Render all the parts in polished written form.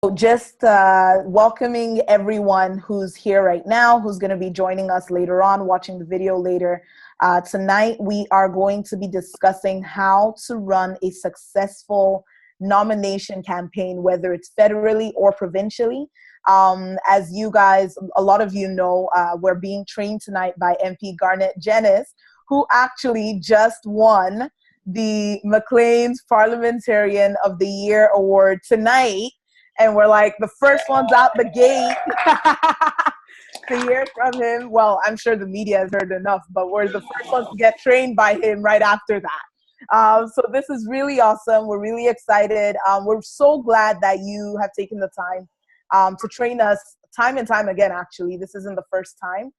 just welcoming everyone who's here right now, who's going to be joining us later on, watching the video later. Tonight, we are going to be discussing how to run a successful nomination campaign, whether it's federally or provincially. As you guys, a lot of you know, we're being trained tonight by MP Garnett Genuis, who actually just won the McLean's Parliamentarian of the Year award tonight. And we're like the first ones out the gate to hear from him. Well, I'm sure the media has heard enough, but we're the first ones to get trained by him right after that. So this is really awesome. We're really excited. We're so glad that you have taken the time to train us time and time again, actually. This isn't the first time.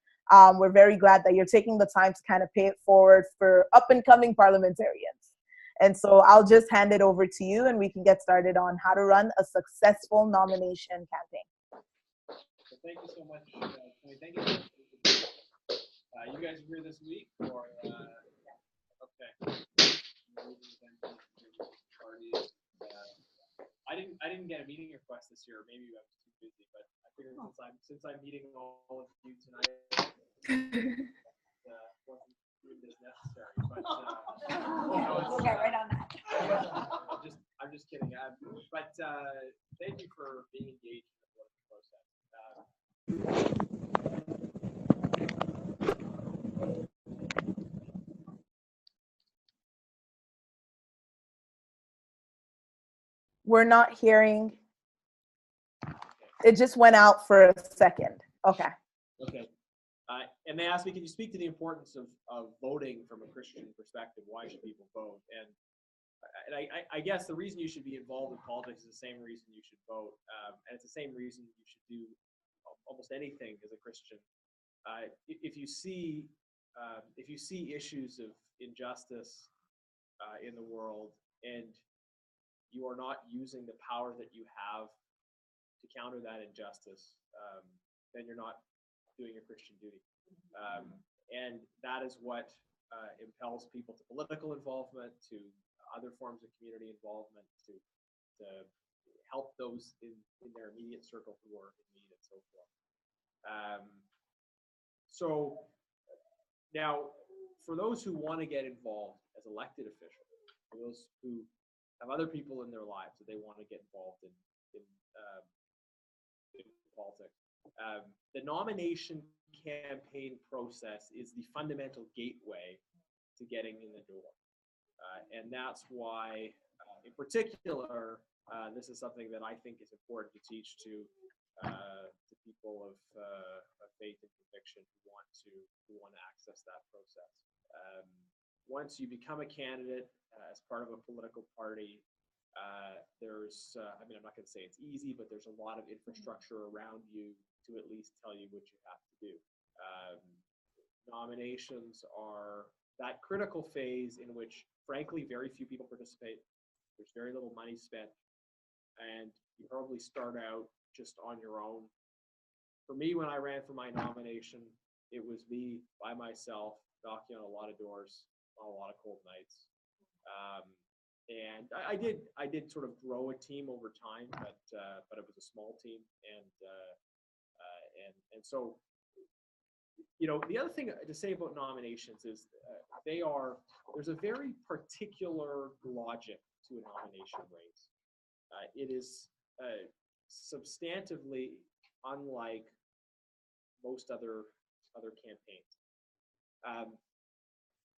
We're very glad that you're taking the time to kind of pay it forward for up and coming parliamentarians. And so I'll just hand it over to you and we can get started on how to run a successful nomination campaign. So thank you so much. Thank you. You guys are here this week? Or, okay. I didn't get a meeting request this year. Maybe I was too busy, but I figured since I'm meeting all of you tonight, wasn't as necessary. But we'll get right on that. I'm just kidding. But thank you for being engaged in the political process. We're not hearing. It just went out for a second. Okay. Okay. And they asked me, can you speak to the importance of voting from a Christian perspective? Why should people vote? And I guess the reason you should be involved in politics is the same reason you should vote. And it's the same reason you should do almost anything as a Christian. If you see issues of injustice in the world and you are not using the power that you have to counter that injustice, then you're not doing your Christian duty. And that is what impels people to political involvement, to other forms of community involvement, to help those in their immediate circle who are in need and so forth. So now, for those who want to get involved as elected officials, for those who have other people in their lives that they want to get involved in politics, the nomination campaign process is the fundamental gateway to getting in the door. And that's why, in particular, this is something that I think is important to teach to people of faith and conviction who want to access that process. Once you become a candidate as part of a political party, there's, I'm not going to say it's easy, but there's a lot of infrastructure around you to at least tell you what you have to do. Nominations are that critical phase in which, frankly, very few people participate. There's very little money spent, and you probably start out just on your own. For me, when I ran for my nomination, it was me by myself knocking on a lot of doors on a lot of cold nights. And I did sort of grow a team over time, but it was a small team, and so, you know, the other thing to say about nominations is there's a very particular logic to a nomination race. It is substantively unlike most other campaigns.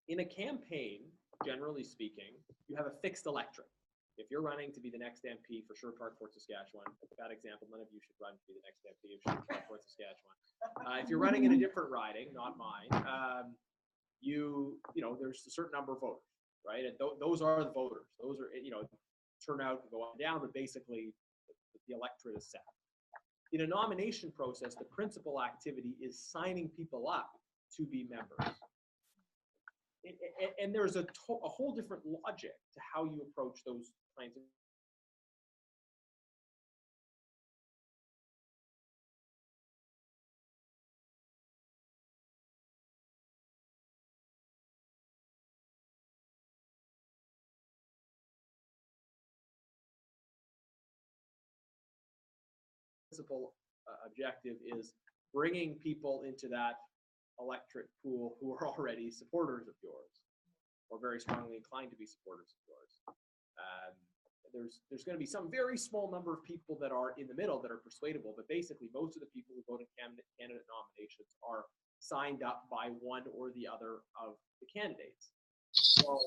In a campaign, generally speaking, you have a fixed electorate. If you're running to be the next MP for Sherwood Park, Fort Saskatchewan, bad example, none of you should run to be the next MP of Sherwood Park, Fort Saskatchewan. If you're running in a different riding, not mine, you know, there's a certain number of voters, right? And those are the voters. Those are, you know, turnout can go up and down, but basically the electorate is set. In a nomination process, the principal activity is signing people up to be members. And there's a whole different logic to how you approach those kinds of principal objective is bringing people into that electorate pool who are already supporters of yours, or very strongly inclined to be supporters of yours. There's going to be some very small number of people that are in the middle that are persuadable, but basically most of the people who vote in candidate nominations are signed up by one or the other of the candidates. So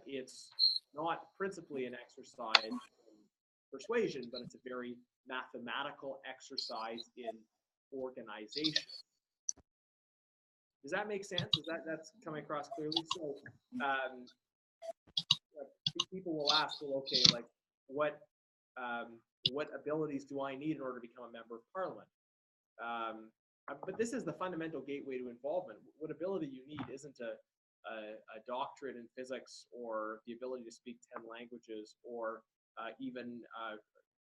it's not principally an exercise in persuasion, but it's a very mathematical exercise in organization. Does that make sense? That's coming across clearly? So people will ask, well, okay, like what abilities do I need in order to become a member of parliament? But this is the fundamental gateway to involvement. What ability you need isn't a doctorate in physics or the ability to speak 10 languages or even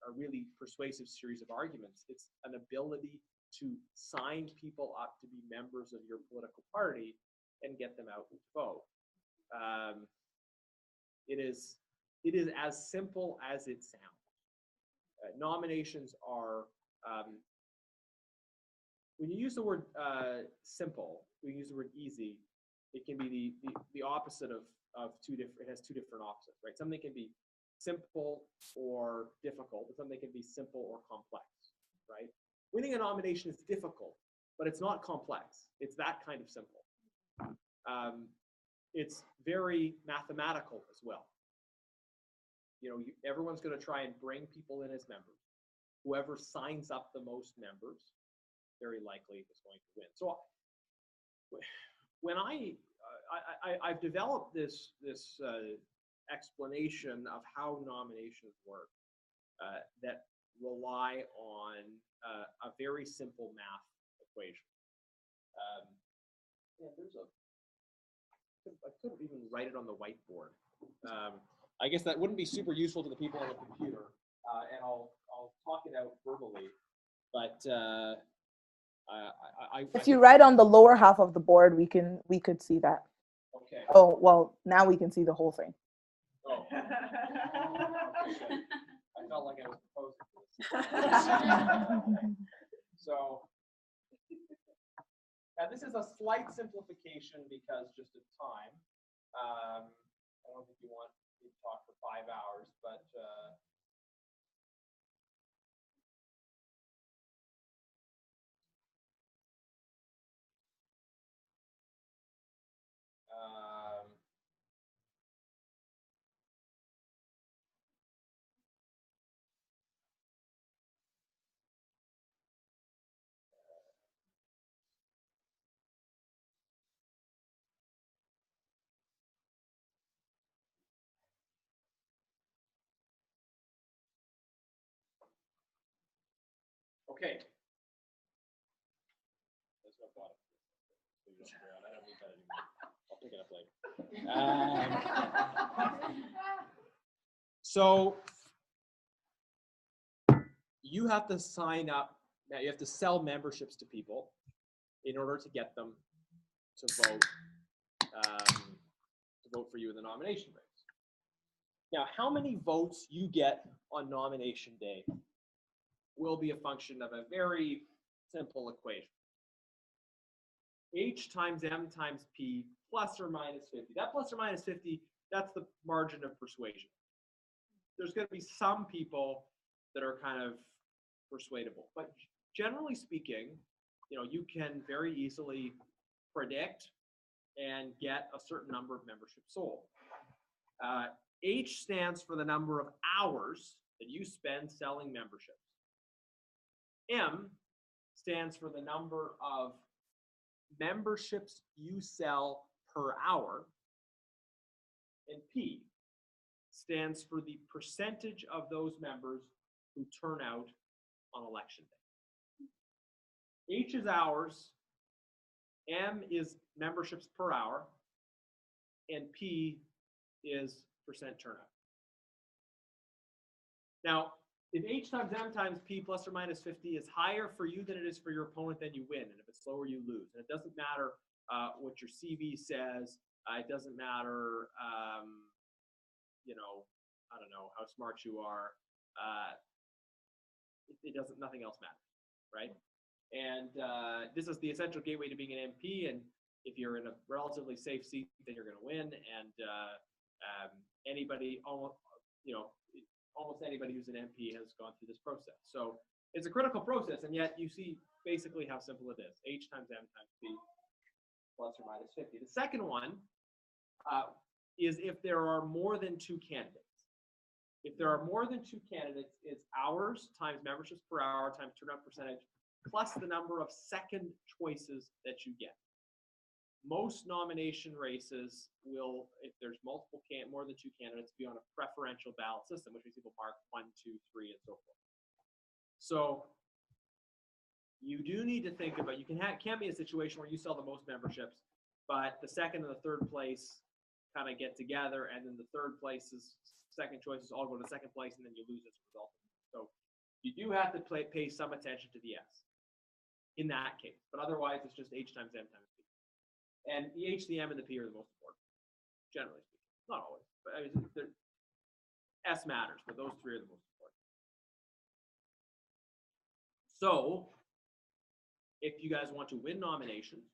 a really persuasive series of arguments. It's an ability to sign people up to be members of your political party and get them out to vote. It is as simple as it sounds. Nominations are, when you use the word simple, when you use the word easy, it can be the opposite of two different, it has two different opposites, right? Something can be simple or difficult, but something can be simple or complex, right? Winning a nomination is difficult, but it's not complex. It's that kind of simple. It's very mathematical as well. You know, everyone's going to try and bring people in as members. Whoever signs up the most members, very likely is going to win. So when I've developed this explanation of how nominations work that rely on a very simple math equation. Yeah, I couldn't even write it on the whiteboard. I guess that wouldn't be super useful to the people on the computer, and I'll talk it out verbally. But if you write on the lower half of the board, we could see that. Okay. Oh well, now we can see the whole thing. Oh. Okay, I felt like I was proposing for this. So now this is a slight simplification because just of time. I don't think you want me to talk for 5 hours, but okay. That's what I bought it. I don't need that anymore. I'll pick it up later. So you have to sign up. Now you have to sell memberships to people in order to get them to vote for you in the nomination race. Now, how many votes you get on nomination day will be a function of a very simple equation. H times M times P plus or minus 50. That plus or minus 50, that's the margin of persuasion. There's going to be some people that are kind of persuadable, but generally speaking, you know, you can very easily predict and get a certain number of memberships sold. H stands for the number of hours that you spend selling memberships. M stands for the number of memberships you sell per hour. And P stands for the percentage of those members who turn out on election day. H is hours, M is memberships per hour, and P is percent turnout. Now, if H times M times P plus or minus 50 is higher for you than it is for your opponent, then you win. And if it's lower, you lose. And it doesn't matter what your CV says. It doesn't matter, you know, I don't know how smart you are. it doesn't, nothing else matters, right? And this is the essential gateway to being an MP. And if you're in a relatively safe seat, then you're going to win. And anybody, almost anybody who's an MP has gone through this process. So it's a critical process, and yet you see basically how simple it is. H times M times P plus or minus 50. The second one is if there are more than 2 candidates. If there are more than 2 candidates, it's hours times memberships per hour times turnout percentage plus the number of second choices that you get. Most nomination races will, if there's more than 2 candidates, be on a preferential ballot system, which means people mark 1, 2, 3, and so forth. So you do need to think about, can't be a situation where you sell the most memberships, but the second and the third place kind of get together, and then the third place's second choices all go to second place, and then you lose as a result. So you do have to pay some attention to the S in that case, but otherwise it's just H times M times P. And the H, the M, and the P are the most important, generally speaking. Not always, but I mean, S matters, but those 3 are the most important. So if you guys want to win nominations,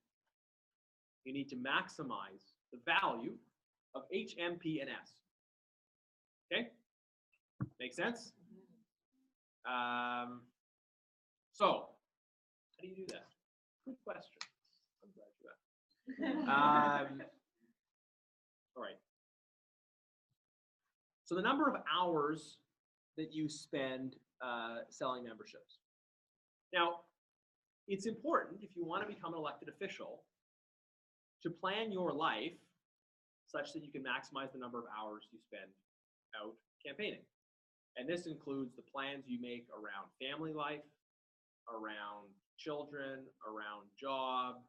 you need to maximize the value of H, M, P, and S. Okay? Make sense? So how do you do that? Good question. I'm glad you asked. All right. So the number of hours that you spend selling memberships. Now, it's important if you want to become an elected official to plan your life such that you can maximize the number of hours you spend out campaigning. And this includes the plans you make around family life, around children, around job,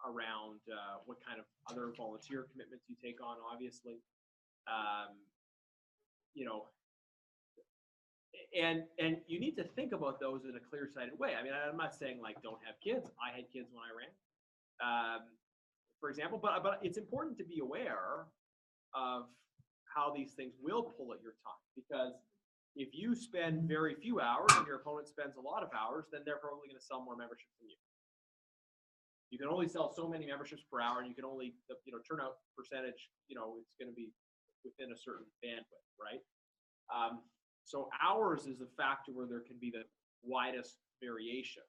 around what kind of other volunteer commitments you take on, obviously. And you need to think about those in a clear-sighted way. I mean, I'm not saying like don't have kids. I had kids when I ran, for example, but it's important to be aware of how these things will pull at your time, because if you spend very few hours and your opponent spends a lot of hours, then they're probably going to sell more memberships than you. You can only sell so many memberships per hour, and you can only, turnout percentage, it's going to be within a certain bandwidth, right? So hours is a factor where there can be the widest variation.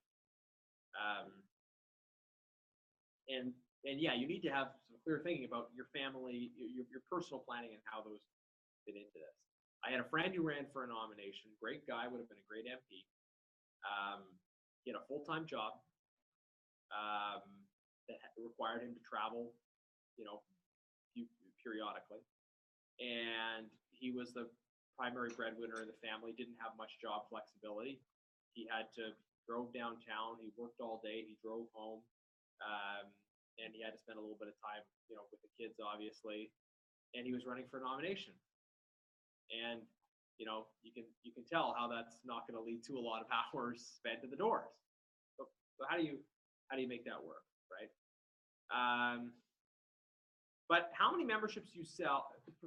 And yeah, you need to have some clear thinking about your family, your personal planning, and how those fit into this. I had a friend who ran for a nomination, great guy, would have been a great MP. He had a full-time job that required him to travel, periodically. And he was the primary breadwinner in the family, didn't have much job flexibility. He drove downtown, he worked all day, he drove home, and he had to spend a little bit of time, with the kids, obviously. And he was running for a nomination. And, you can tell how that's not going to lead to a lot of hours spent at the doors. So how do you make that work, right? But how many memberships you sell,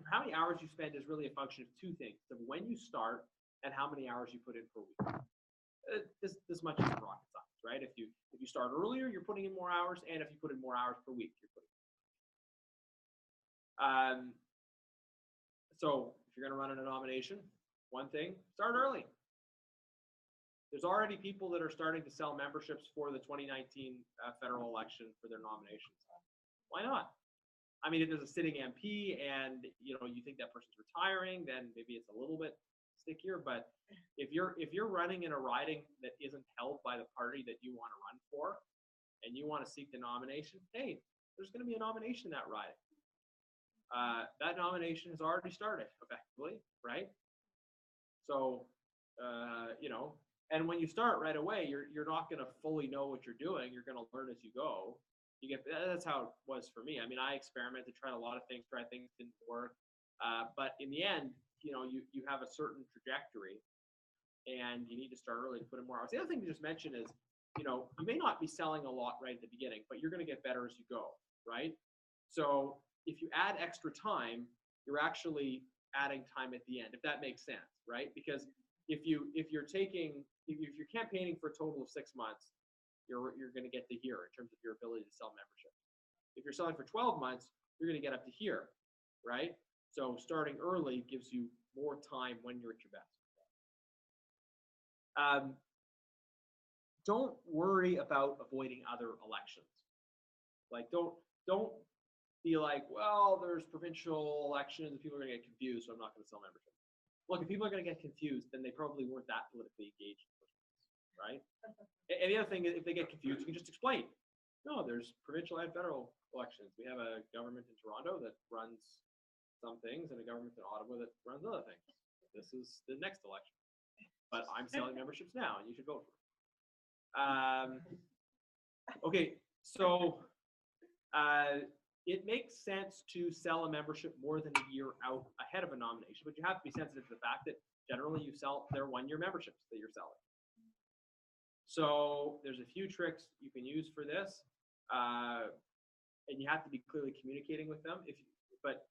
how many hours you spend is really a function of 2 things: of when you start and how many hours you put in per week. This much isn't rocket science, right? If you start earlier, you're putting in more hours, and if you put in more hours per week, you're putting in. So if you're going to run in a nomination, one thing: start early. There's already people that are starting to sell memberships for the 2019 federal election for their nominations. Why not? I mean, if there's a sitting MP and you think that person's retiring, then maybe it's a little bit stickier. But if you're running in a riding that isn't held by the party that you want to run for, and you want to seek the nomination, hey, there's going to be a nomination in that riding. That nomination has already started effectively, right? So, and when you start right away, you're not going to fully know what you're doing. You're going to learn as you go. That's how it was for me. I mean, I experimented, tried a lot of things, tried things didn't work. But in the end, you have a certain trajectory, and you need to start early to put in more hours. The other thing to just mention is, you may not be selling a lot right at the beginning, but you're going to get better as you go, right? So if you add extra time, you're actually adding time at the end, if that makes sense, right? Because if you're campaigning for a total of 6 months, you're going to get to here in terms of your ability to sell membership. If you're selling for 12 months, you're going to get up to here, right? So starting early gives you more time when you're at your best. Don't worry about avoiding other elections. Like, don't be like, well, there's provincial elections and people are going to get confused, so I'm not going to sell membership. Look, if people are going to get confused, then they probably weren't that politically engaged, right? And the other thing is, if they get confused, you can just explain. No, there's provincial and federal elections. We have a government in Toronto that runs some things and a government in Ottawa that runs other things. This is the next election. But I'm selling memberships now, and you should vote for it. Okay, so it makes sense to sell a membership more than a year out ahead of a nomination, but you have to be sensitive to the fact that generally they're one-year memberships that you're selling. So there's a few tricks you can use for this, and you have to be clearly communicating with them. But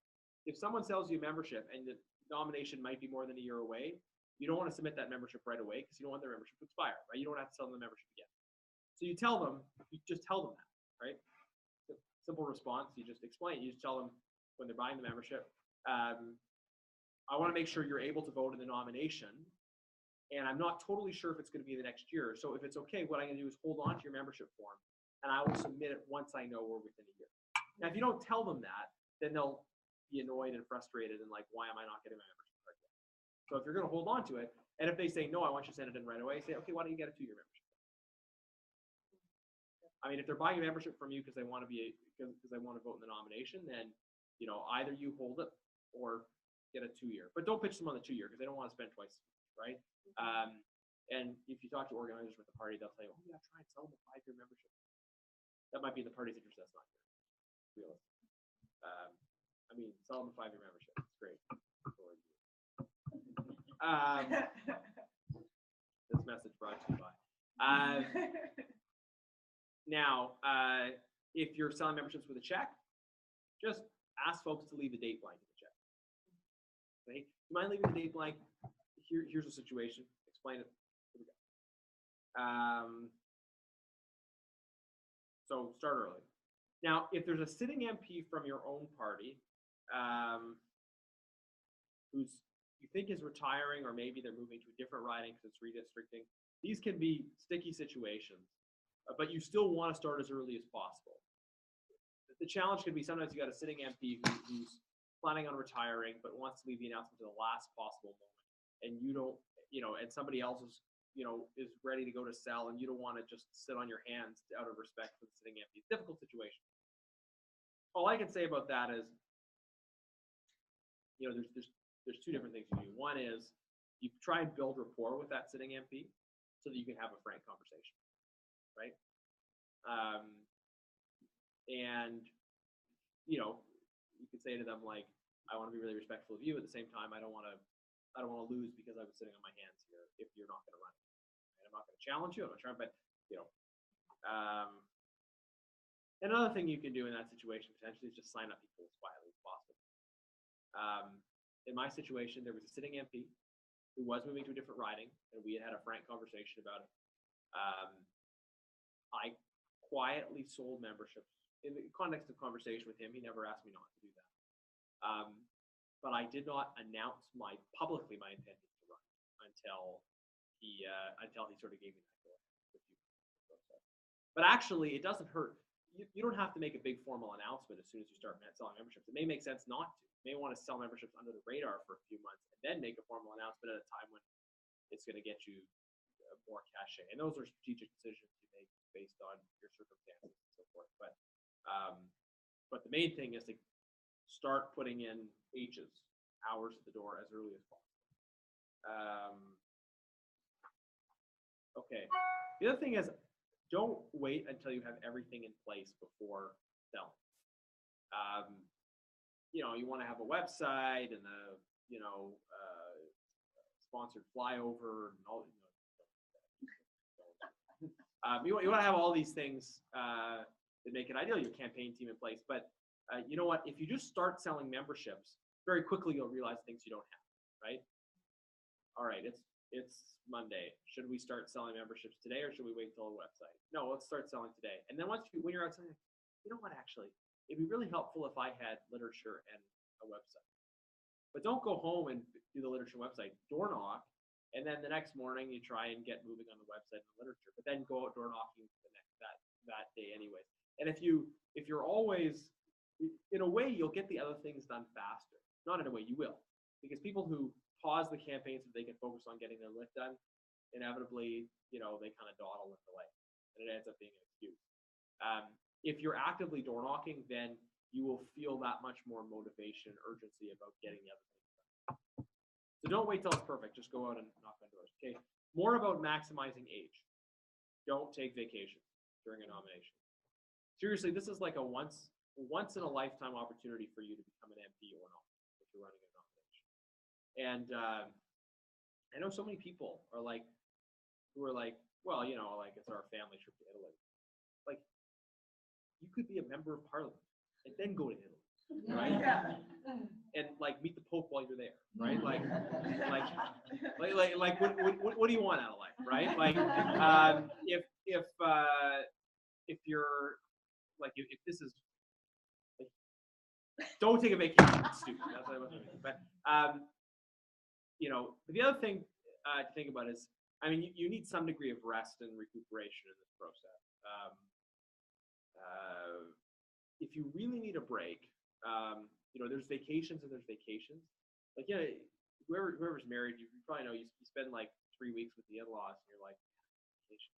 if someone sells you a membership and the nomination might be more than a year away, you don't want to submit that membership right away because you don't want their membership to expire, right? You don't have to sell them the membership again. So you just tell them that, right? Simple response, you just explain. You just tell them when they're buying the membership, I want to make sure you're able to vote in the nomination, and I'm not totally sure if it's going to be the next year. So if it's okay, what I'm going to do is hold on to your membership form, and I will submit it once I know we're within a year. Now, if you don't tell them that, then they'll be annoyed and frustrated and like, why am I not getting my membership card yet? So if you're going to hold on to it, and if they say, no, I want you to send it in right away, say, okay, why don't you get a 2-year membership? I mean, if they're buying a membership from you because they want to vote in the nomination, then, either you hold it or get a 2-year. But don't pitch them on the 2-year because they don't want to spend twice, right? And if you talk to organizers with the party, they'll tell you, oh yeah, try and sell them a 5-year membership. That might be in the party's interest. That's not realistic. I mean, sell them a 5-year membership. It's great. This message brought to you by. Now, if you're selling memberships with a check, just ask folks to leave the date blank in the check. Okay? You mind leaving the date blank? Here's the situation. Explain it. Here we go. So start early. Now, if there's a sitting MP from your own party who's you think is retiring, or maybe they're moving to a different riding because it's redistricting, these can be sticky situations. But you still want to start as early as possible. The challenge could be sometimes you got a sitting MP who's planning on retiring but wants to leave the announcement to the last possible moment, and you don't, and somebody else is, is ready to go to sell, and you don't want to just sit on your hands out of respect for the sitting MP. It's a difficult situation. All I can say about that is, there's 2 different things you do. One is you try and build rapport with that sitting MP so that you can have a frank conversation. Right? And, you could say to them, like, I want to be really respectful of you. At the same time, I don't want to lose because I was sitting on my hands here if you're not going to run it. And I'm not going to challenge you. I'm not trying, but, another thing you can do in that situation potentially is just sign up people as quietly as possible. In my situation, there was a sitting MP who was moving to a different riding, and we had a frank conversation about it. I quietly sold memberships in the context of conversation with him. He never asked me not to do that. But I did not announce publicly my intention to run until he sort of gave me that go. But actually, it doesn't hurt. You don't have to make a big formal announcement as soon as you start selling memberships. It may make sense not to. You may want to sell memberships under the radar for a few months and then make a formal announcement at a time when it's going to get you more cachet. And those are strategic decisions you make based on your circumstances and so forth. But the main thing is to start putting in hours at the door as early as possible. Okay. The other thing is, don't wait until you have everything in place before selling. You want to have a website and sponsored flyover and all. You want to have all these things that make it ideal, your campaign team in place. But you know what? If you just start selling memberships, very quickly you'll realize things you don't have, right? All right, it's it's Monday. Should we start selling memberships today, or should we wait till the website? No, let's start selling today. And then when you're outside, you know what? Actually, it'd be really helpful if I had literature and a website. But don't go home and do the literature website. Door knock, and then the next morning you try and get moving on the website and the literature. But then go out door knocking that day anyway. And if you're always, in a way, you'll get the other things done faster. Not in a way, you will, because people who pause the campaign so they can focus on getting their lift done, inevitably, they kind of dawdle and delay, and it ends up being an excuse. If you're actively door knocking, then you will feel that much more motivation, urgency about getting the other things done. So don't wait till it's perfect. Just go out and knock on doors. Okay. More about maximizing age. Don't take vacations during a nomination. Seriously, this is like a once in a lifetime opportunity for you to become an MP or not if you're running a nomination. And I know so many people are like, well, it's our family trip to Italy. Like, you could be a member of parliament and then go to Italy, right? Yeah. And meet the Pope while you're there, right? What do you want out of life, right? If you're if this is don't take a vacation. It's stupid. That's what I was thinking. But the other thing to think about is, you need some degree of rest and recuperation in this process. If you really need a break, there's vacations and there's vacations. Whoever's married, you probably know you spend 3 weeks with the in-laws, and you're like, vacation.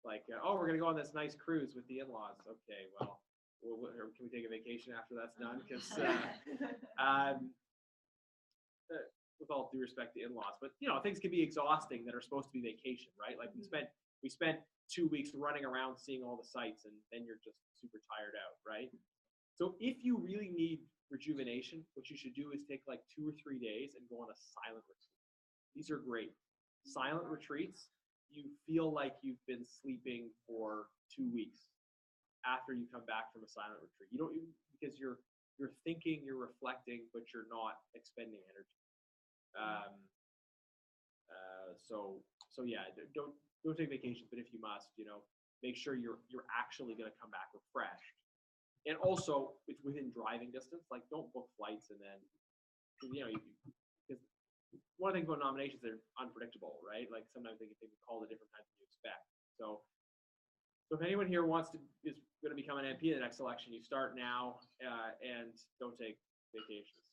We're gonna go on this nice cruise with the in-laws. Okay, well, can we take a vacation after that's done? Because with all due respect to in-laws, but things can be exhausting that are supposed to be vacation, right? We spent 2 weeks running around seeing all the sights, and then you're just super tired out, right? So if you really need rejuvenation, what you should do is take 2 or 3 days and go on a silent retreat. These are great. Silent retreats, you feel like you've been sleeping for 2 weeks after you come back from a silent retreat. Because you're thinking, you're reflecting, but you're not expending energy. So yeah, don't take vacations, but if you must, make sure you're actually going to come back refreshed. And also, it's within driving distance. Don't book flights and then, because one of the things about nominations, they're unpredictable, right? Sometimes they can be called at different times than you expect. So if anyone here is going to become an MP in the next election, you start now, and don't take vacations.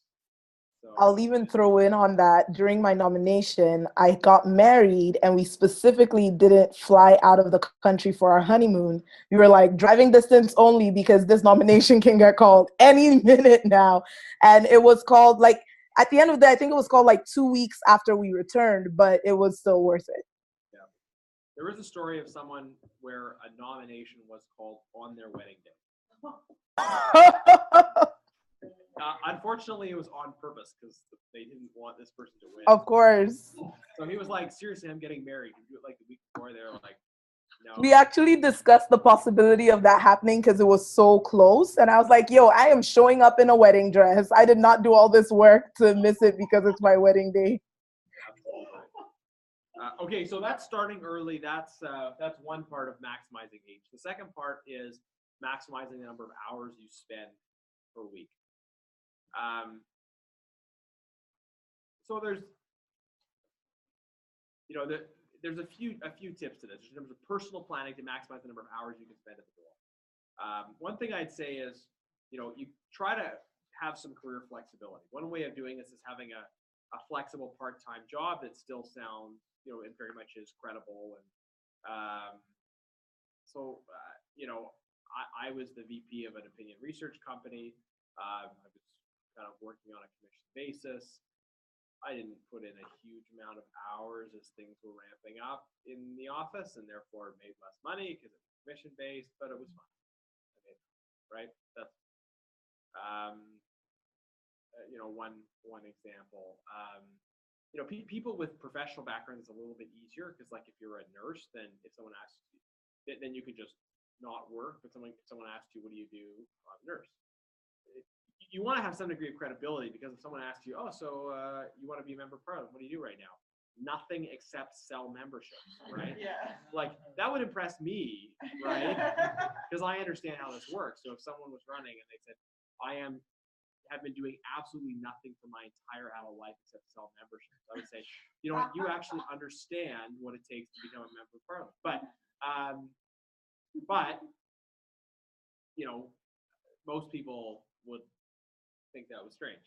So, I'll even throw in on that. During my nomination, I got married, and we specifically didn't fly out of the country for our honeymoon. We were driving distance only, because this nomination can get called any minute now. And it was called at the end of the day, I think it was called 2 weeks after we returned, but it was still worth it. Yeah. There was a story of someone where a nomination was called on their wedding day. Unfortunately, it was on purpose because they didn't want this person to win. Of course. So he was seriously, I'm getting married. You do it the week before. They were no. We actually discussed the possibility of that happening because it was so close. And I was like, yo, I am showing up in a wedding dress. I did not do all this work to miss it because it's my wedding day. Absolutely. Okay, so that's starting early. That's one part of maximizing age. The second part is maximizing the number of hours you spend per week. So there's a few tips to this in terms of personal planning to maximize the number of hours you can spend at the door. One thing I'd say is, you try to have some career flexibility. One way of doing this is having a flexible part-time job that still sounds, and very much is credible. And I was the VP of an opinion research company. I was kind of working on a commission basis. I didn't put in a huge amount of hours as things were ramping up in the office, and therefore made less money because it was commission based, but it was fun. Right? That's one example. People with professional backgrounds is a little bit easier because, if you're a nurse, then if someone asks you, then you could just not work. But if someone asks you, what do you do? I'm a nurse. You want to have some degree of credibility, because if someone asks you, you want to be a member of parliament, what do you do right now? nothing except sell memberships, right? Yeah. Like that would impress me, right? Because I understand how this works. So if someone was running and they said, have been doing absolutely nothing for my entire adult life except sell memberships, I would say, you know what, you actually understand what it takes to become a member of parliament. But you know, most people would think that was strange.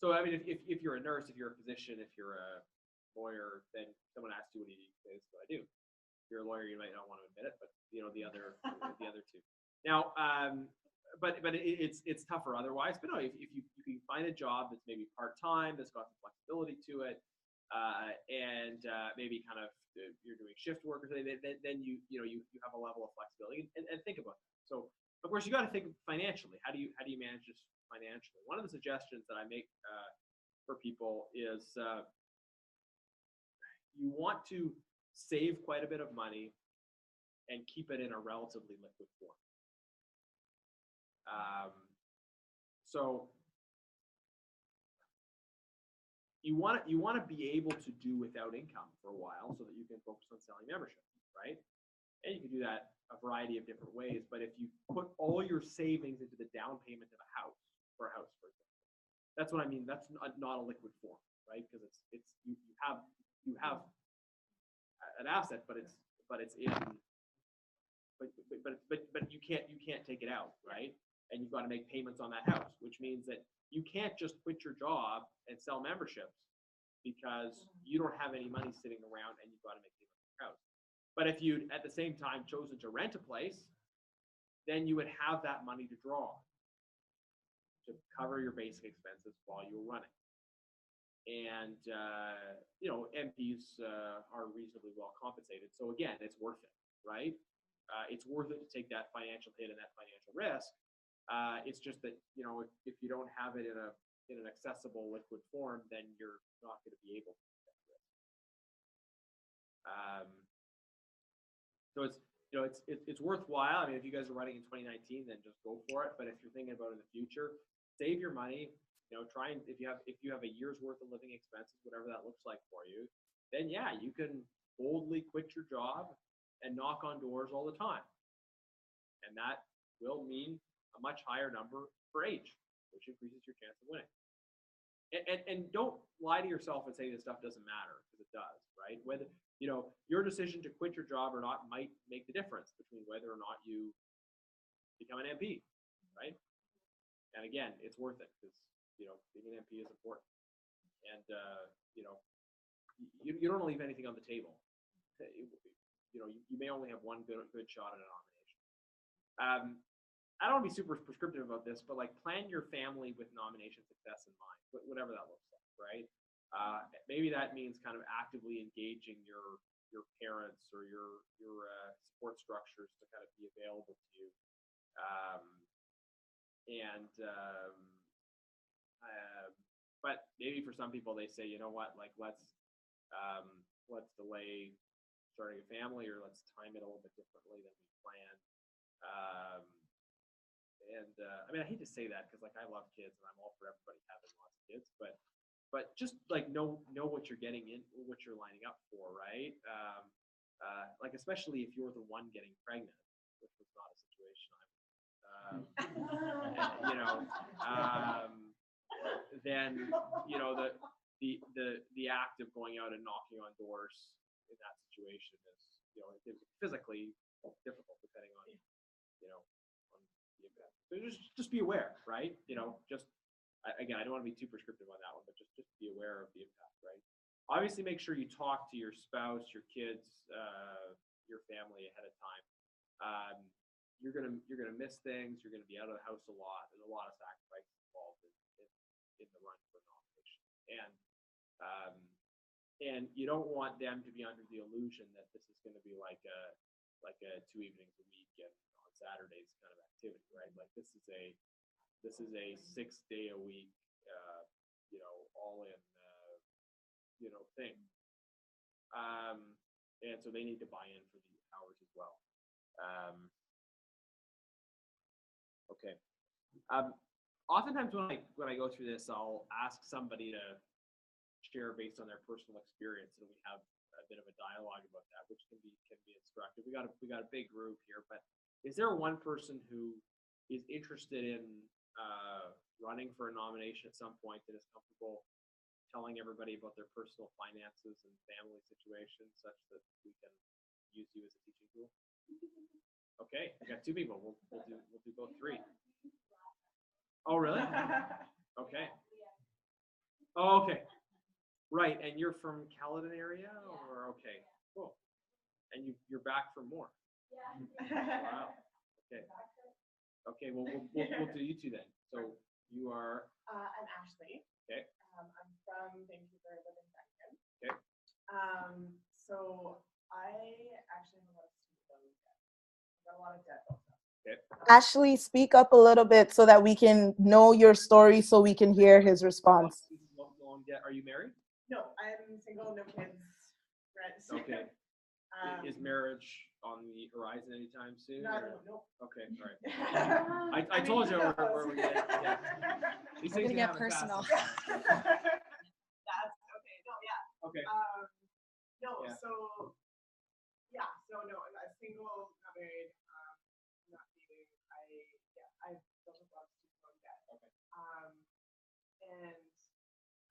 So I mean, if you're a nurse, if you're a physician, if you're a lawyer, then someone asks you what do you do, this is what I do. If you're a lawyer, you might not want to admit it, but you know the other two. Now, but it's tougher otherwise. But no, if you can find a job that's maybe part-time, that's got some flexibility to it, and maybe kind of you're doing shift work or something, then you have a level of flexibility and think about that. So of course you got to think financially. How do you manage this financially? One of the suggestions that I make for people is you want to save quite a bit of money and keep it in a relatively liquid form. So you want to be able to do without income for a while so that you can focus on selling membership, right? And you can do that a variety of different ways. But if you put all your savings into the down payment of a house, for example, that's what I mean. That's not a liquid form, right? Because you have an asset, but you can't take it out, right? And you've got to make payments on that house, which means that you can't just quit your job and sell memberships because you don't have any money sitting around and you've got to make payments on your house. But if you at the same time chosen to rent a place, then you would have that money to draw to cover your basic expenses while you were running. And MPs are reasonably well compensated, so again, it's worth it, right? It's worth it to take that financial hit and that financial risk. It's just that if you don't have it in an accessible liquid form, then you're not going to be able to take that risk. So it's worthwhile. I mean, if you guys are running in 2019, then just go for it. But if you're thinking about it in the future, save your money. Try and if you have a year's worth of living expenses, whatever that looks like for you, then yeah, you can boldly quit your job and knock on doors all the time, and that will mean a much higher number for age, which increases your chance of winning. And don't lie to yourself and say this stuff doesn't matter, because it does, right? Whether your decision to quit your job or not might make the difference between whether or not you become an MP, right? And again, it's worth it because being an MP is important, and you don't want to leave anything on the table. You may only have one good shot at a nomination. I don't want to be super prescriptive about this, but like plan your family with nomination success in mind, whatever that looks like, right? Maybe that means kind of actively engaging your parents or your support structures to kind of be available to you, but maybe for some people they say, you know what, like let's delay starting a family, or let's time it a little bit differently than we planned. I mean, I hate to say that because like I love kids and I'm all for everybody having lots of kids, but just like know what you're getting in, what you're lining up for, right? Like especially if you're the one getting pregnant, which was not a situation then the act of going out and knocking on doors in that situation is physically difficult depending on on the impact. So just be aware, right? Again, I don't want to be too prescriptive on that one, but just be aware of the impact, right? Obviously, make sure you talk to your spouse, your kids, your family ahead of time. You're gonna miss things. You're gonna be out of the house a lot. There's a lot of sacrifices involved in the run for nomination, and you don't want them to be under the illusion that this is going to be like a 2 evenings a week and on Saturdays kind of activity, right? Like this is a 6-day a week, all in, thing. And so they need to buy in for the hours as well. Okay. Oftentimes when I go through this, I'll ask somebody to share based on their personal experience, and we have a bit of a dialogue about that, which can be instructive. We got a big group here, but is there one person who is interested in running for a nomination at some point that is comfortable telling everybody about their personal finances and family situations such that we can use you as a teaching tool? Okay, I got two people. We'll do both three. Oh, really? Okay. Oh, okay. Right, and you're from Caledon area, or okay, cool. And you're back for more. Wow. Okay. Okay. Well, we'll do you two then. So you are. I'm Ashley. Okay. I'm from Vancouver, live in Franklin. Okay. So I actually have a lot of student loan debt. I've got a lot of debt built up. Okay. Ashley, speak up a little bit so that we can know your story, so we can hear his response. Are you married? No, I'm single, no kids. Rent. Okay. Is marriage on the horizon anytime soon? No. Okay, all right. I told you where we're going. Yeah. These things We're gonna get personal. That's okay. No, yeah. Okay. No, Yeah. so yeah, so no, I'm single, not married, not dating. I've built up a lot of student loan debt. Okay. And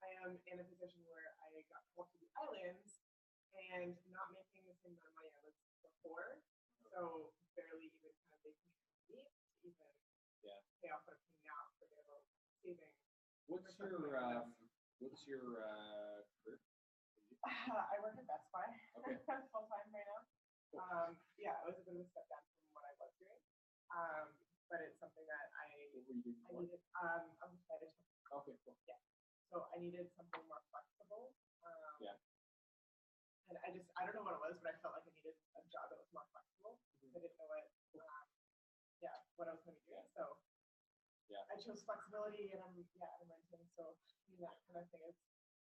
I am in a position where I got called to the islands and not making the same amount of money I was before. So barely even kind of making it meet to even pay off what I'm paying now, forget about saving. What's your career? I work at Best Buy. Okay. Full time right now. Yeah, it was a bit of a step down from what I was doing. But it's something that I needed. I was excited. Okay, cool. Yeah. So I needed something more flexible. And I don't know what it was, but I felt like I needed a job that was more flexible. I didn't know what I was going to be doing. So I chose flexibility, and I'm renting. So that kind of thing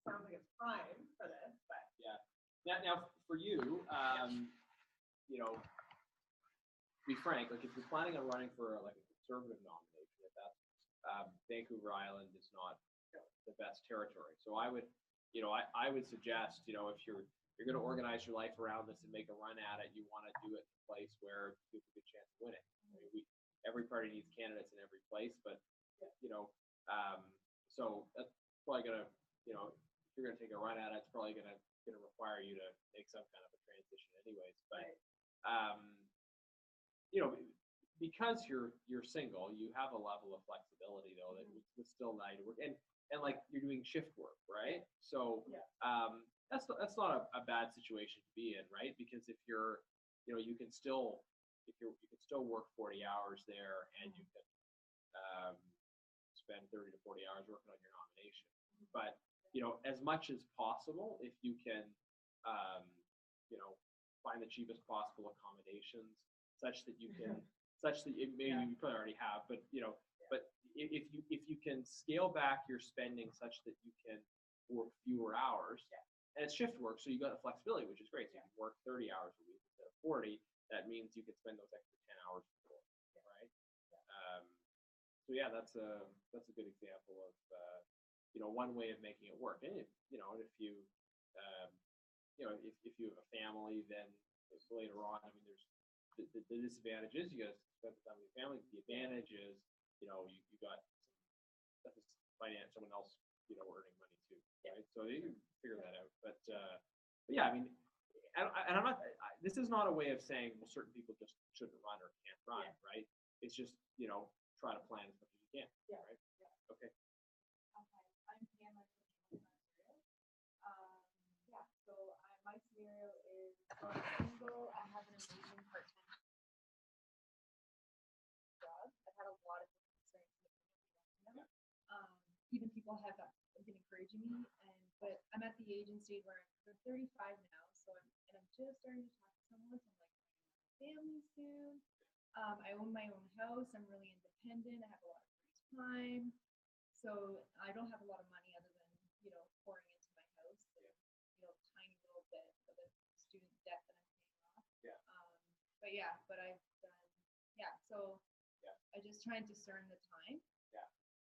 sounds like it's prime for this, but Now for you, be frank, like if you're planning on running for like a conservative nomination, if that's Vancouver Island is not the best territory. So I would suggest, if you're going to organize your life around this and make a run at it, you want to do it in a place where you have a good chance of winning. I mean, every party needs candidates in every place, but so that's probably going to, if you're going to take a run at it, it's probably going to require you to make some kind of a transition anyways. But because you're single, you have a level of flexibility though that would still allow you to work, and like you're doing shift work, right? So that's not a bad situation to be in, right? Because if you're, you can still work 40 hours there, and you can spend 30 to 40 hours working on your nomination. But as much as possible, if you can, find the cheapest possible accommodations, such that you can, maybe you probably already have, but but if you can scale back your spending such that you can work fewer hours, and it's shift work, so you got the flexibility, which is great. So you can work 30 hours a week instead of 40. That means you can spend those extra 10 hours more, right? So that's a good example of one way of making it work. And if you if you have a family, then later on, I mean, there's the disadvantages. You got to spend the time with your family. The advantage is, you got someone else, earning money too, right? So you can figure that out. But I mean, and I'm not. This is not a way of saying, well, certain people just shouldn't run or can't run, right? It's just try to plan as much as you can, right? Okay. I'm Hannah. So my scenario is I'm single. I have an amazing part-time job. I've had a lot of experience with them. Even people have been encouraging me, but I'm at the age and stage where I'm 35 now, so I'm just starting to talk to someone. So I'm like, family soon. I own my own house. I'm really independent. I have a lot of free time. So I don't have a lot of money other than, pouring into my house, tiny little bit of the student debt that I'm paying off. But I've done, so I just try and discern the time.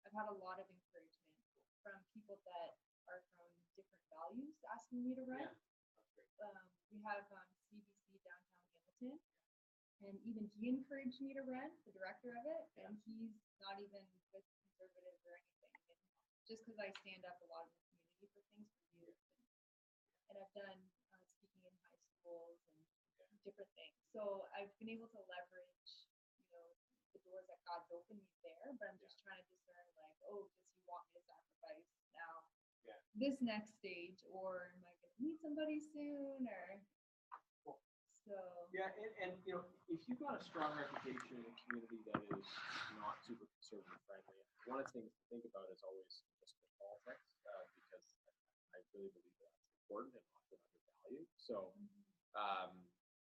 I've had a lot of encouragement from people that are from different values asking me to run. Yeah, that's great. We have CBC downtown Hamilton, and even he encouraged me to run, the director of it, and he's not even with conservatives or anything. And just because I stand up a lot in the community for things for youth, and I've done speaking in high schools and different things. So I've been able to leverage, the doors that God's opened me there, but I'm just trying to discern, like, oh, does he want me to sacrifice now this next stage, or am I going to meet somebody soon, or so. Yeah, and if you've got a strong reputation in a community that is not super conservative friendly, one of the things to think about is always municipal politics, because I really believe that's important and often undervalued. So,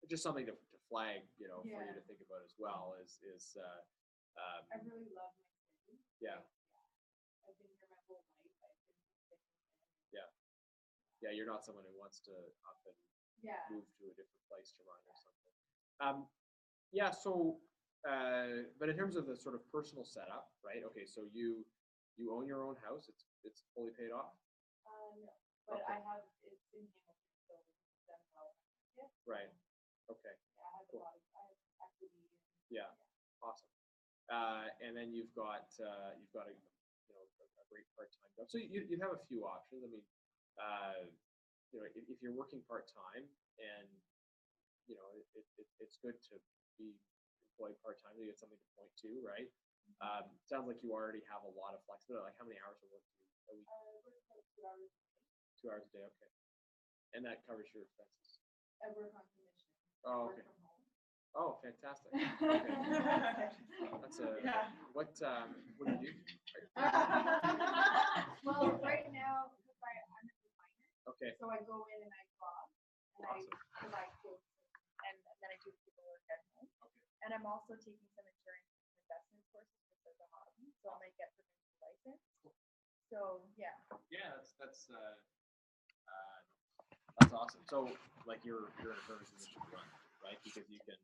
just something to flag, for you to think about as well is I really love my city. Yeah. I've been here my whole life. I've been sick. Yeah, you're not someone who wants to up and move to a different place to run or something. But in terms of the sort of personal setup, right? Okay, so you own your own house. It's fully paid off. No, but I have it's in Hamilton, so it's done well. Right. Okay. Yeah, I have a lot of equity. Yeah. Awesome. And then you've got a great part-time job. So you have a few options. I mean, if you're working part-time, and it's good to be employed part-time to get something to point to, right? Sounds like you already have a lot of flexibility. Like, how many hours of work do you a week? I work about 2 hours. 2 hours a day. Okay. And that covers your expenses. I work on commission. Oh, I work okay. from home. Oh, fantastic. Okay. That's what do you do? Well, right now, because I'm a designer, Okay. so I go in and I draw, and Awesome. I provide quotes, and then I do paperwork at home. Okay. And I'm also taking some insurance and investment courses just as a hobby, so I might get provincial license. So yeah. Yeah, that's awesome. So, like, you're in a perfect position to run, right? Because you can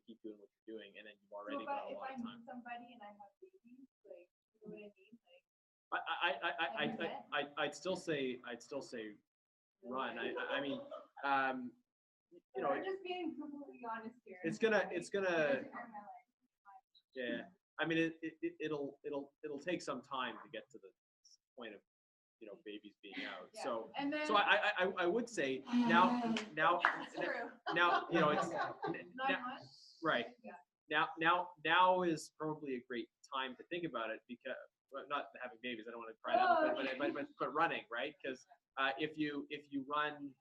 keep doing what you're doing, and then you've already got a If lot I of meet time. somebody and I have babies, like, you know what I mean? Like, I'd still say run. I mean, I'm just being completely honest here. it's gonna Yeah. I mean, it'll take some time to get to the point of babies being out. Yeah. So And then, I would say now That's true. it's 9 now, months. right. Yeah. Now is probably a great time to think about it, because not having babies, I don't want to cry that much, but running, right? Because if you run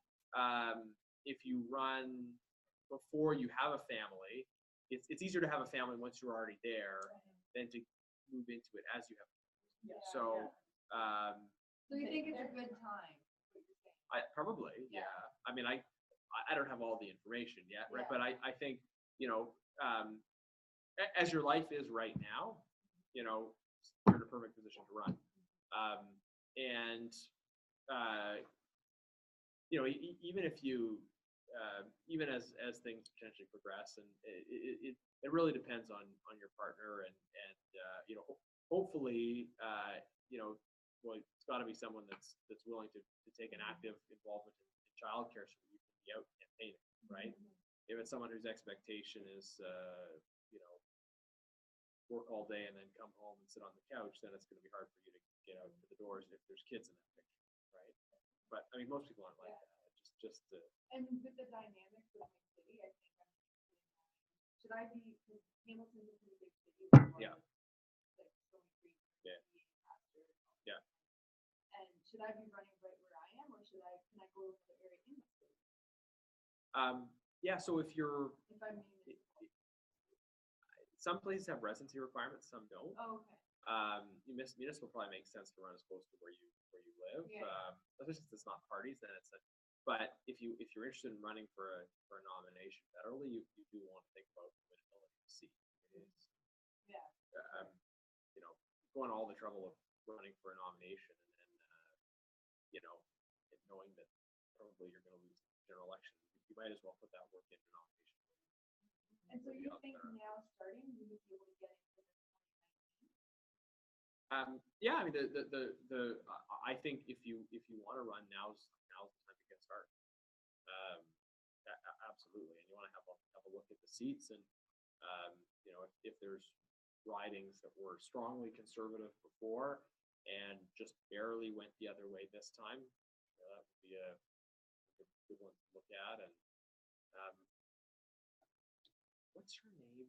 before you have a family, it's easier to have a family once you're already there than to move into it as you have. Yeah. So So you think it's a good time? What you're saying? I probably, yeah. I mean, I don't have all the information yet, right? But I think, as your life is right now, you're in a perfect position to run. Even if you, even as things potentially progress, and it really depends on your partner, and hopefully, well, it's got to be someone that's willing to take an active involvement in childcare, so that you can be out campaigning, right? If it's someone whose expectation is, work all day and then come home and sit on the couch, then it's going to be hard for you to get out to the doors if there's kids in that picture, right? But I mean, most people aren't like that. Just And with the dynamics of my city, I think should I be, because Hamilton's a pretty big city. Yeah. Like Stony Creek. Yeah. Pasture. Yeah. And should I be running right where I am, or can I go to the area in the city? Yeah. So if you're, If I'm some places have residency requirements, some don't. Oh, okay. Municipal probably makes sense to run as close to where you live. Yeah. Especially since it's not parties, then it's but if you're interested in running for a nomination federally, you do want to think about the ability to see. It is, going all the trouble of running for a nomination, and then knowing that probably you're going to lose the general election, you might as well put that work into nomination. And so you think now starting, you would be able to get into the Yeah, I mean, I think if you want to run, now's the time to get started. Absolutely, and you want to have a look at the seats, and if there's ridings that were strongly conservative before and just barely went the other way this time, that would be a good one to look at. And what's her name?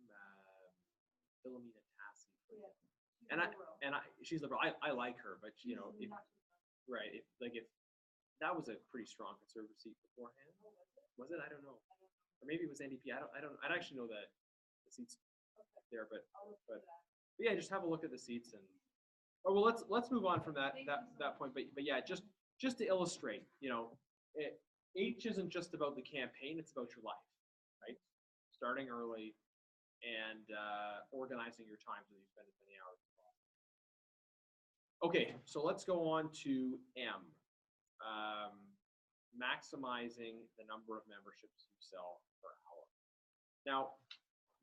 Philomena Tassi. Yeah. And she's liberal. I like her, but right, if that was a pretty strong conservative seat beforehand. Was it? I don't know. Or maybe it was NDP. I don't. I actually know the seats there, but yeah, just have a look at the seats and. Oh well, let's move on from that point. But yeah, just to illustrate, H isn't just about the campaign; it's about your life, right? Starting early and organizing your time so you spend as many hours as possible. Okay, so let's go on to M. Maximizing the number of memberships you sell per hour. Now,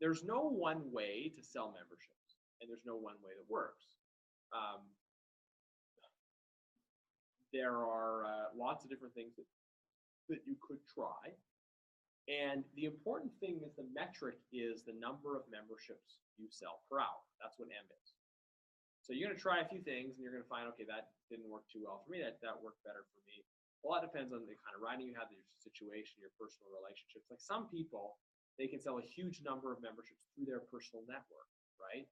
there's no one way to sell memberships, and there's no one way that works. There are lots of different things that you could try. And the important thing is the metric is the number of memberships you sell per hour. That's what M is. So you're going to try a few things and you're going to find, okay, that didn't work too well for me. That worked better for me. A lot depends on the kind of riding you have, your situation, your personal relationships. Like some people, they can sell a huge number of memberships through their personal network, right?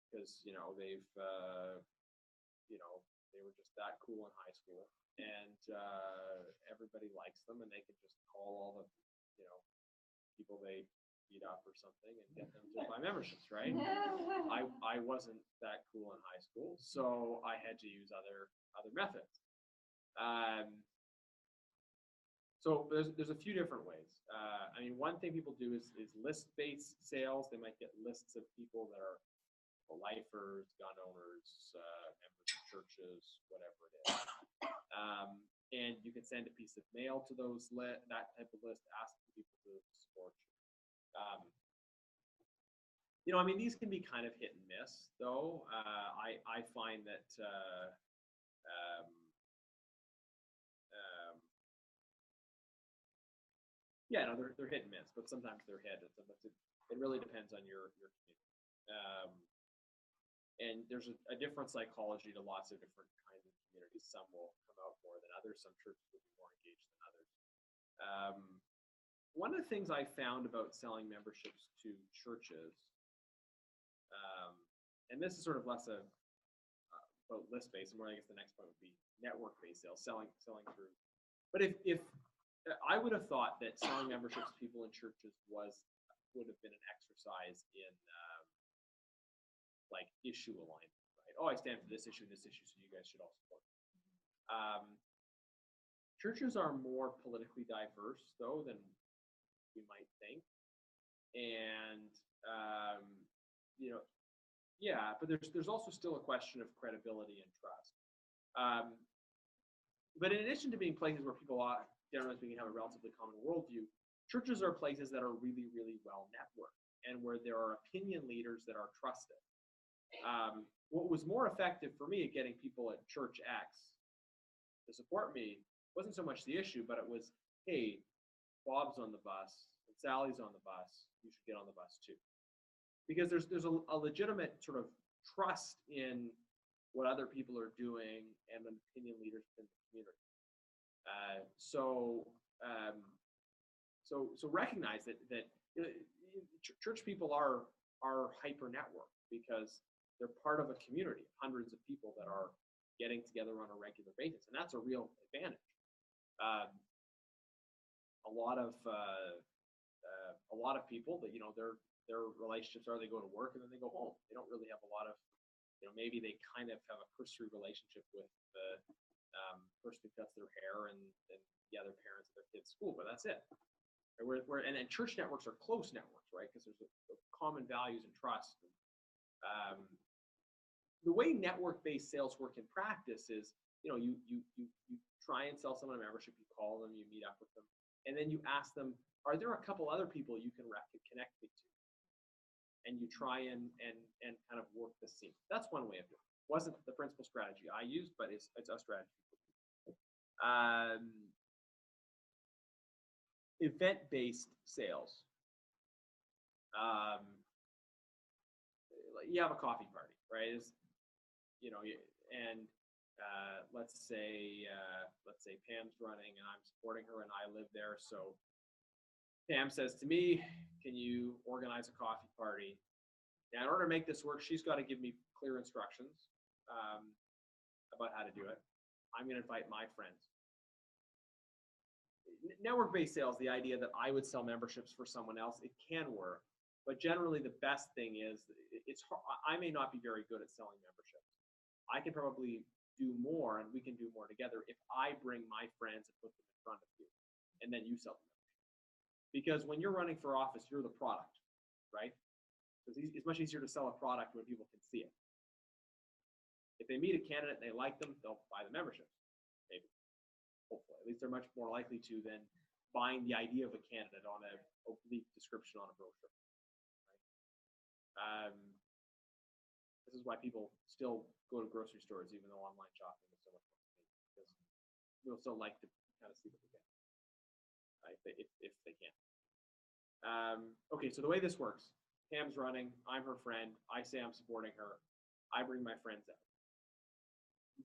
Because, they've, they were just that cool in high school and everybody likes them and they can just call all the, people they beat up or something and get them to buy memberships, right? I wasn't that cool in high school, so I had to use other methods. So there's a few different ways. I mean, one thing people do is list-based sales. They might get lists of people that are lifers, gun owners, members of churches, whatever it is. And you can send a piece of mail to that type of list, asking people to support you. I mean, these can be kind of hit and miss, though. I find that they're hit and miss, but sometimes they're hit, and sometimes it really depends on your community. And there's a different psychology to lots of different kinds of communities. Some will come out more than others. Some churches will be more engaged than others. One of the things I found about selling memberships to churches, and this is sort of less about list-based, and more I guess the next point would be network-based sales, selling through. But if I would have thought that selling memberships to people in churches would have been an exercise in like issue alignment, right? Oh, I stand for this issue and this issue, so you guys should all support. Churches are more politically diverse, though, than you might think, and but there's also still a question of credibility and trust. But in addition to being places where people are generally speaking have a relatively common worldview, churches are places that are really, really well networked and where there are opinion leaders that are trusted. What was more effective for me at getting people at Church X to support me wasn't so much the issue, but it was, hey, Bob's on the bus and Sally's on the bus. You should get on the bus too, because there's a legitimate sort of trust in what other people are doing and the opinion leaders in the community. So recognize that church people are hyper networked because they're part of a community of hundreds of people that are getting together on a regular basis, and that's a real advantage. A lot of people that their relationships are they go to work and then they go home. They don't really have a lot of maybe they kind of have a cursory relationship with the person who cuts their hair and the other parents of their kids' school, but that's it. And church networks are close networks, right? Because there's a common values and trust. The way network-based sales work in practice is, you try and sell someone a membership, you call them, you meet up with them, and then you ask them, are there a couple other people you can connect me to? And you try and kind of work the scene. That's one way of doing it. wasn't the principal strategy I used, but it's a strategy. Event-based sales. You have a coffee party, right? Let's say Pam's running and I'm supporting her and I live there. So Pam says to me, "Can you organize a coffee party?" Now, in order to make this work, she's got to give me clear instructions about how to do it. I'm going to invite my friends. Network-based sales, the idea that I would sell memberships for someone else, it can work. But generally, the best thing is it's hard. I may not be very good at selling memberships. I can probably do more, and we can do more together if I bring my friends and put them in front of you, and then you sell them. Because when you're running for office, you're the product, right? It's much easier to sell a product when people can see it. If they meet a candidate and they like them, they'll buy the membership, maybe. Hopefully, at least they're much more likely to than buying the idea of a candidate on a oblique description on a brochure. Right? This is why people still go to grocery stores, even though online shopping is so much more convenient, because people still like to kind of see what they get, if they can. Okay, so the way this works, Pam's running, I'm her friend, I say I'm supporting her, I bring my friends out.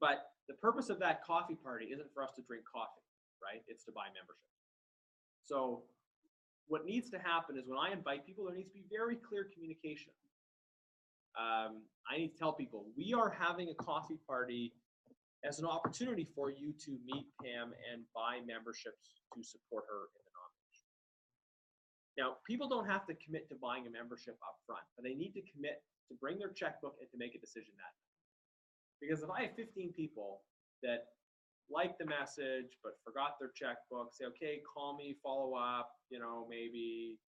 But the purpose of that coffee party isn't for us to drink coffee, right? It's to buy membership. So what needs to happen is when I invite people, there needs to be very clear communication. I need to tell people, we are having a coffee party as an opportunity for you to meet Pam and buy memberships to support her in the nomination. Now, people don't have to commit to buying a membership up front, but they need to commit to bring their checkbook and to make a decision that night. Because if I have 15 people that like the message but forgot their checkbook, say, okay, call me, follow up, maybe,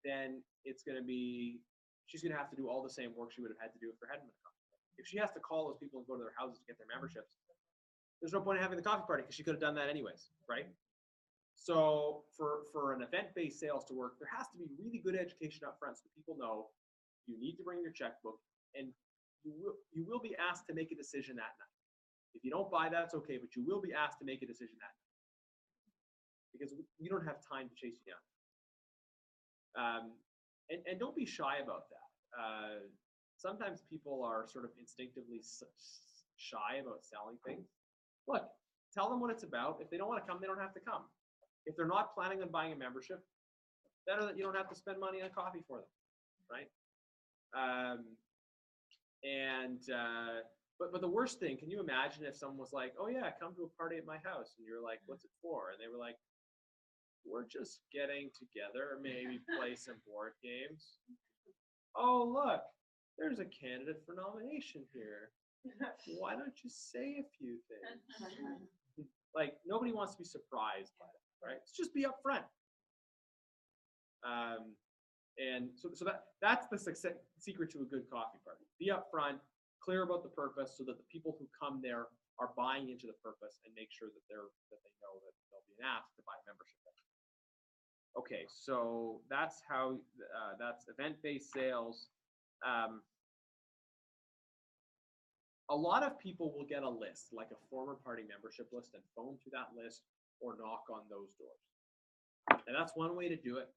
then it's going to be, she's going to have to do all the same work she would have had to do if there hadn't been a coffee party. If she has to call those people and go to their houses to get their memberships, there's no point in having the coffee party because she could have done that anyways, right? So for an event-based sales to work, there has to be really good education up front so people know you need to bring your checkbook and you will be asked to make a decision that night. If you don't buy that, it's okay, but you will be asked to make a decision that night because we don't have time to chase you down. And don't be shy about that. Sometimes people are sort of instinctively shy about selling things. Look, tell them what it's about. If they don't want to come, they don't have to come. If they're not planning on buying a membership, better that you don't have to spend money on coffee for them, right? But the worst thing, can you imagine if someone was like, oh yeah, come to a party at my house, and you're like, what's it for? And they were like, we're just getting together, maybe play some board games. Oh, look, there's a candidate for nomination here. Why don't you say a few things? Like, nobody wants to be surprised by that, right? Let's just be upfront. And so that's the secret to a good coffee party. Be upfront, clear about the purpose, so that the people who come there are buying into the purpose, and make sure that they know that they'll be asked to buy membership. Okay, so that's how that's event-based sales. A lot of people will get a list, like a former party membership list, and phone through that list or knock on those doors. And that's one way to do it.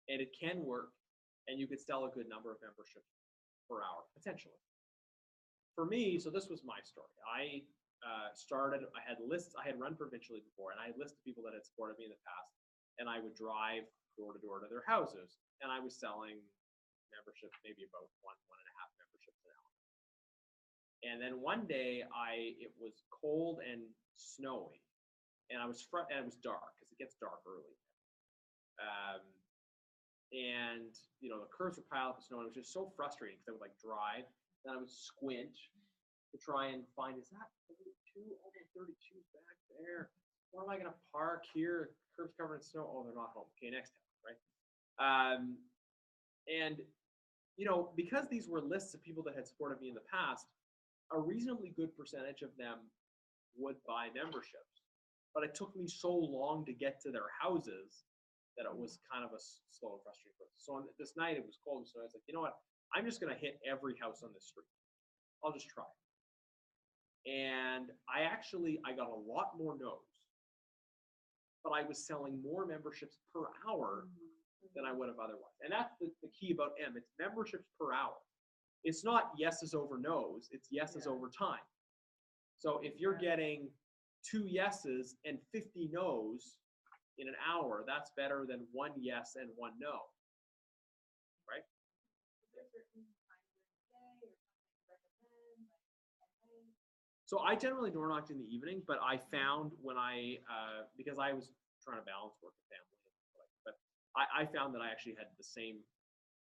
And it can work, and you could sell a good number of memberships per hour, potentially. For me, so this was my story. I had lists, I had run Provincially before, and I had lists of people that had supported me in the past, and I would drive door to door to their houses, and I was selling memberships, maybe about one and a half memberships an hour. And then one day, it was cold and snowy, and it was dark, because it gets dark early. And the curves would pile up with snow, and it was just so frustrating because I would drive, and I would squint to try and find, is that 32? Oh, 32's back there. Where am I going to park here? Curbs covered in snow. Oh, they're not home. Okay, next time, right? And because these were lists of people that had supported me in the past, a reasonably good percentage of them would buy memberships. But it took me so long to get to their houses that it was kind of a slow and frustrating process. So on this night, it was cold, so I was like, you know what? I'm just going to hit every house on this street. I'll just try it. And I got a lot more no's, but I was selling more memberships per hour than I would have otherwise. And that's the key about M. It's memberships per hour. It's not yeses over no's, it's yeses over time. So if you're getting 2 yeses and 50 no's in an hour, that's better than 1 yes and 1 no. Right? So I generally door knocked in the evening, but I found when because I was trying to balance work and family, but I found that I actually had the same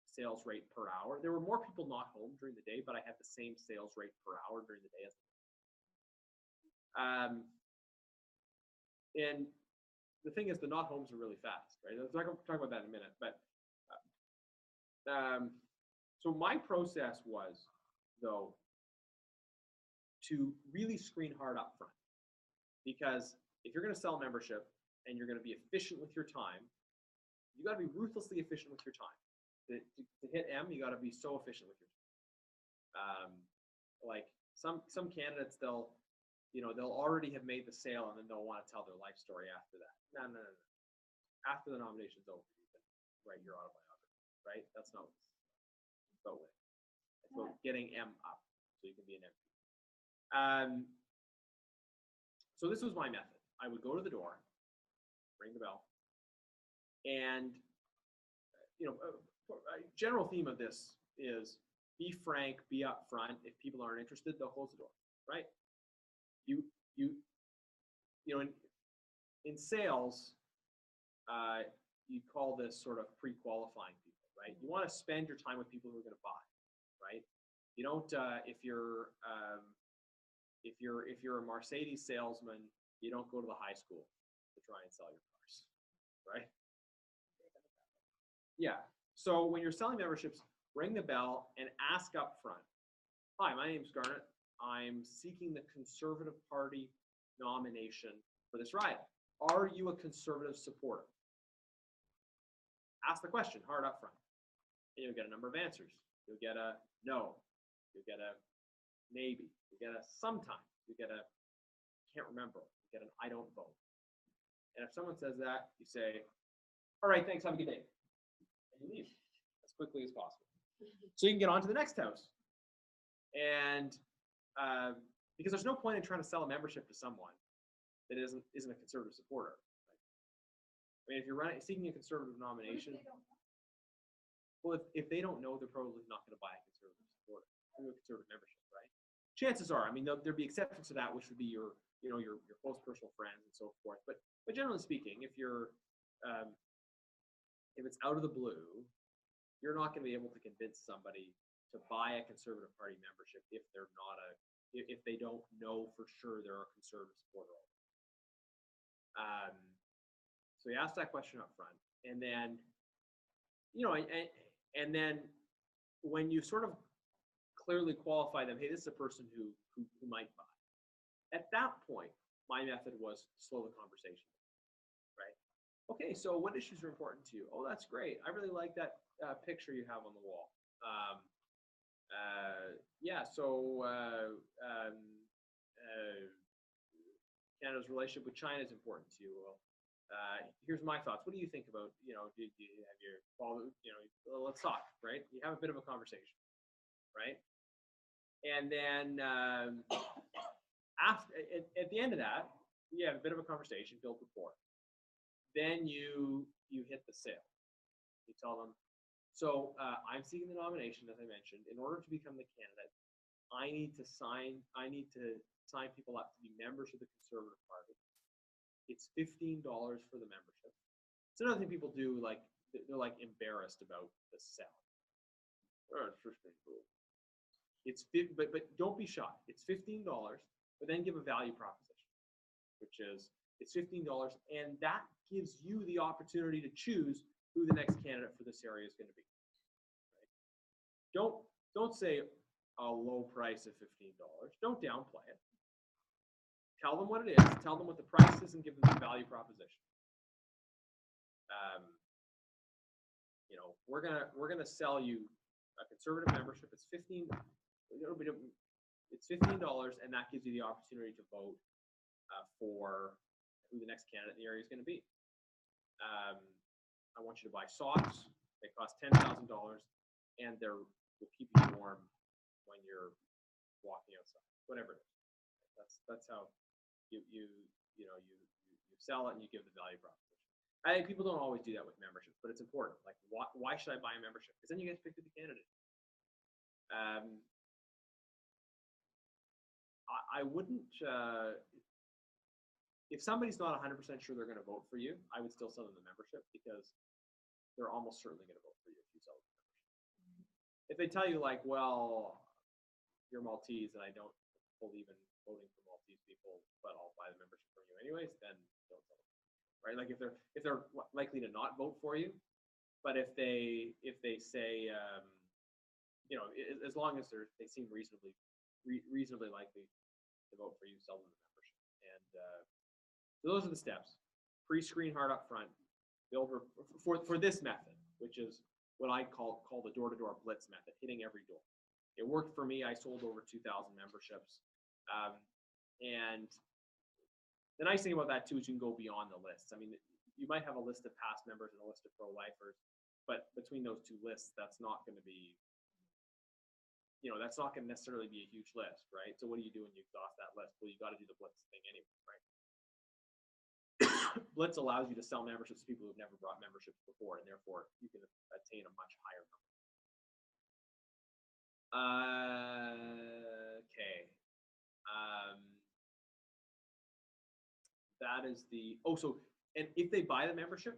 sales rate per hour. There were more people not home during the day, but I had the same sales rate per hour during the day as and the thing is, the not homes are really fast, right? Let's talk about that in a minute. But so my process was, though, to really screen hard up front, because if you're going to sell membership and you're going to be efficient with your time, you got to be ruthlessly efficient with your time. To hit M, you got to be so efficient with your time. Like some candidates, they'll already have made the sale and then they'll want to tell their life story after that. No. After the nomination's over, you can write your autobiography, right? That's not what it's about winning. It's about getting M up so you can be an MP. So this was my method. I would go to the door, ring the bell, and a general theme of this is be frank, be upfront. If people aren't interested, they'll close the door, right? In sales, you call this sort of pre-qualifying people, right? You want to spend your time with people who are going to buy, right? You don't if you're a Mercedes salesman, you don't go to the high school to try and sell your cars, right? Yeah. So when you're selling memberships, ring the bell and ask up front. Hi, my name's Garnett. I'm seeking the Conservative Party nomination for this ride. Are you a Conservative supporter? Ask the question hard up front. And you'll get a number of answers. You'll get a no. You'll get a maybe. You get a sometime. You get a can't remember. You get an I don't vote. And if someone says that, you say, all right, thanks, have a good day. And you leave as quickly as possible. So you can get on to the next house. And because there's no point in trying to sell a membership to someone that isn't a Conservative supporter. Right? I mean, if you're seeking a Conservative nomination, well, if they don't know, they're probably not going to buy a Conservative supporter, a Conservative membership, right? Chances are, I mean, there'd be exceptions to that, which would be your close personal friends and so forth. But generally speaking, if it's out of the blue, you're not going to be able to convince somebody to buy a Conservative Party membership if they don't know for sure they're a Conservative supporter. So you ask that question up front, and then and then when you sort of clearly qualify them, hey, this is a person who might buy. At that point, my method was slow the conversation, right? Okay, so what issues are important to you? Oh, that's great. I really like that picture you have on the wall. Yeah, so Canada's relationship with China is important to you. Well, here's my thoughts. What do you think about, do you have your, let's talk, right? You have a bit of a conversation, right? And then at the end of that, you have a bit of a conversation, build rapport. Then you hit the sale. You tell them, so I'm seeking the nomination, as I mentioned. In order to become the candidate, I need to sign people up to be members of the Conservative Party. It's $15 for the membership. It's another thing people do, like they're like embarrassed about the sell. Oh, it's $15. But don't be shy. It's $15, but then give a value proposition, which is it's $15, and that gives you the opportunity to choose who the next candidate for this area is going to be. Right? Don't say a low price of $15. Don't downplay it. Tell them what it is. Tell them what the price is, and give them the value proposition. We're gonna sell you a Conservative membership. It's $15. It's $15, and that gives you the opportunity to vote for who the next candidate in the area is going to be. I want you to buy socks. They cost $10,000, and they will keep you warm when you're walking outside. Whatever it is. That's how you sell it and you give the value proposition. I think people don't always do that with memberships, but it's important. Like, why should I buy a membership? Because then you get to pick the candidate. I wouldn't. If somebody's not 100% sure they're going to vote for you, I would still sell them the membership because they're almost certainly going to vote for you if you sell them the membership. If they tell you like, well, you're Maltese and I don't believe in voting for Maltese people, but I'll buy the membership from you anyways, then don't sell them. Right? Like if they're likely to not vote for you, but if they say, as long as they seem reasonably likely to vote for you, sell them the membership. And so those are the steps. Pre-screen hard up front, build for this method, which is what I call the door-to-door blitz method, hitting every door. It worked for me. I sold over 2,000 memberships. And the nice thing about that too is you can go beyond the lists. I mean, you might have a list of past members and a list of pro-lifers, but between those two lists, that's not going to be, that's not going to necessarily be a huge list, right? So what do you do when you exhaust that list? Well, you got to do the blitz thing anyway, right? Blitz allows you to sell memberships to people who've never brought memberships before, and therefore you can attain a much higher number. Okay. That is and if they buy the membership,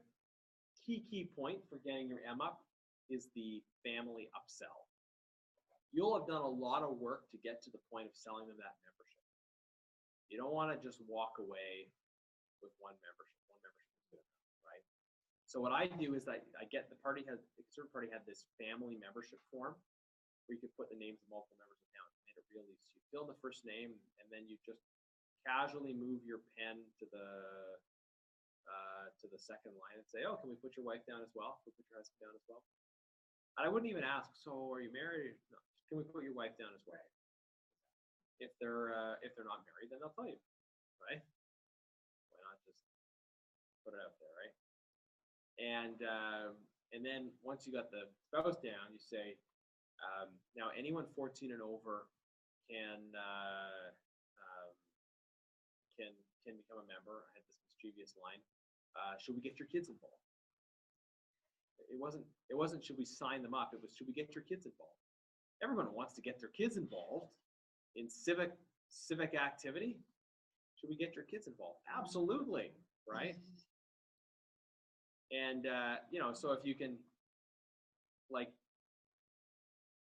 key point for getting your M up is the family upsell. You'll have done a lot of work to get to the point of selling them that membership. You don't want to just walk away with one membership. One membership is good enough, right? So what I do is a certain party had this family membership form where you could put the names of multiple members of town. Made it real easy. So you fill in the first name, and then you just casually move your pen to the second line and say, "Oh, can we put your wife down as well? Can we put your husband down as well?" And I wouldn't even ask, "So are you married?" No, can we put your wife down as well? If they're not married, then they'll tell you, right? Why not just put it out there, right? And then once you got the spouse down, you say, now anyone 14 and over can become a member. I had this mischievous line. Should we get your kids involved? It wasn't should we sign them up? It was, should we get your kids involved? Everyone wants to get their kids involved in civic activity. Should we get your kids involved? Absolutely, right? And so if you can,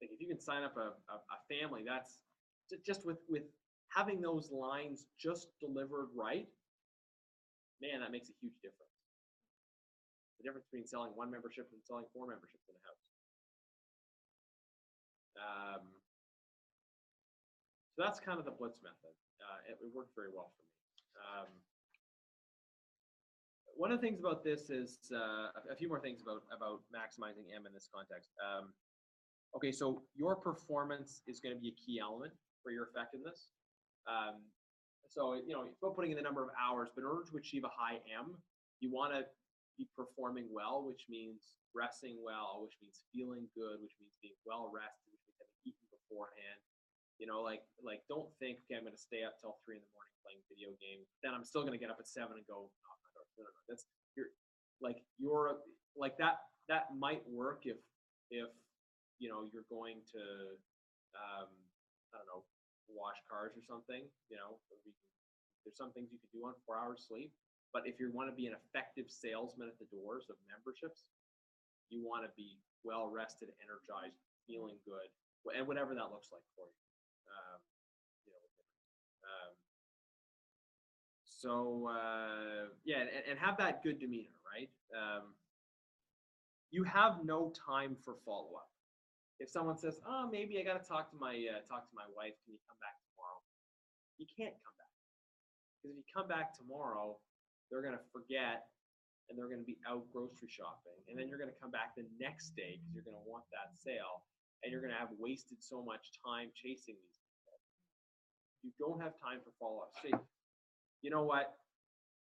if you can sign up a family, that's just with having those lines just delivered right. Man, that makes a huge difference. The difference between selling one membership and selling 4 memberships in a house. So that's kind of the blitz method. It worked very well for me. One of the things about this is a few more things about maximizing M in this context. Okay, so your performance is going to be a key element for your effectiveness. So it's about putting in the number of hours, but in order to achieve a high M, you want to be performing well, which means resting well, which means feeling good, which means being well rested, which means having eaten beforehand. Don't think, okay, I'm going to stay up till 3 in the morning playing video games. Then I'm still going to get up at 7 and go knock on doors. No. That's that might work if you're going to wash cars or something. There's some things you could do on 4 hours sleep. But if you want to be an effective salesman at the doors of memberships, you want to be well rested, energized, feeling good, and whatever that looks like for you. And have that good demeanor, right? You have no time for follow-up. If someone says, "Oh, maybe I got to talk to my wife. Can you come back tomorrow?" You can't come back, because if you come back tomorrow, they're going to forget, and they're going to be out grocery shopping, and then you're going to come back the next day because you're going to want that sale, and you're going to have wasted so much time chasing these people. you don't have time for follow-up. Say, you know what?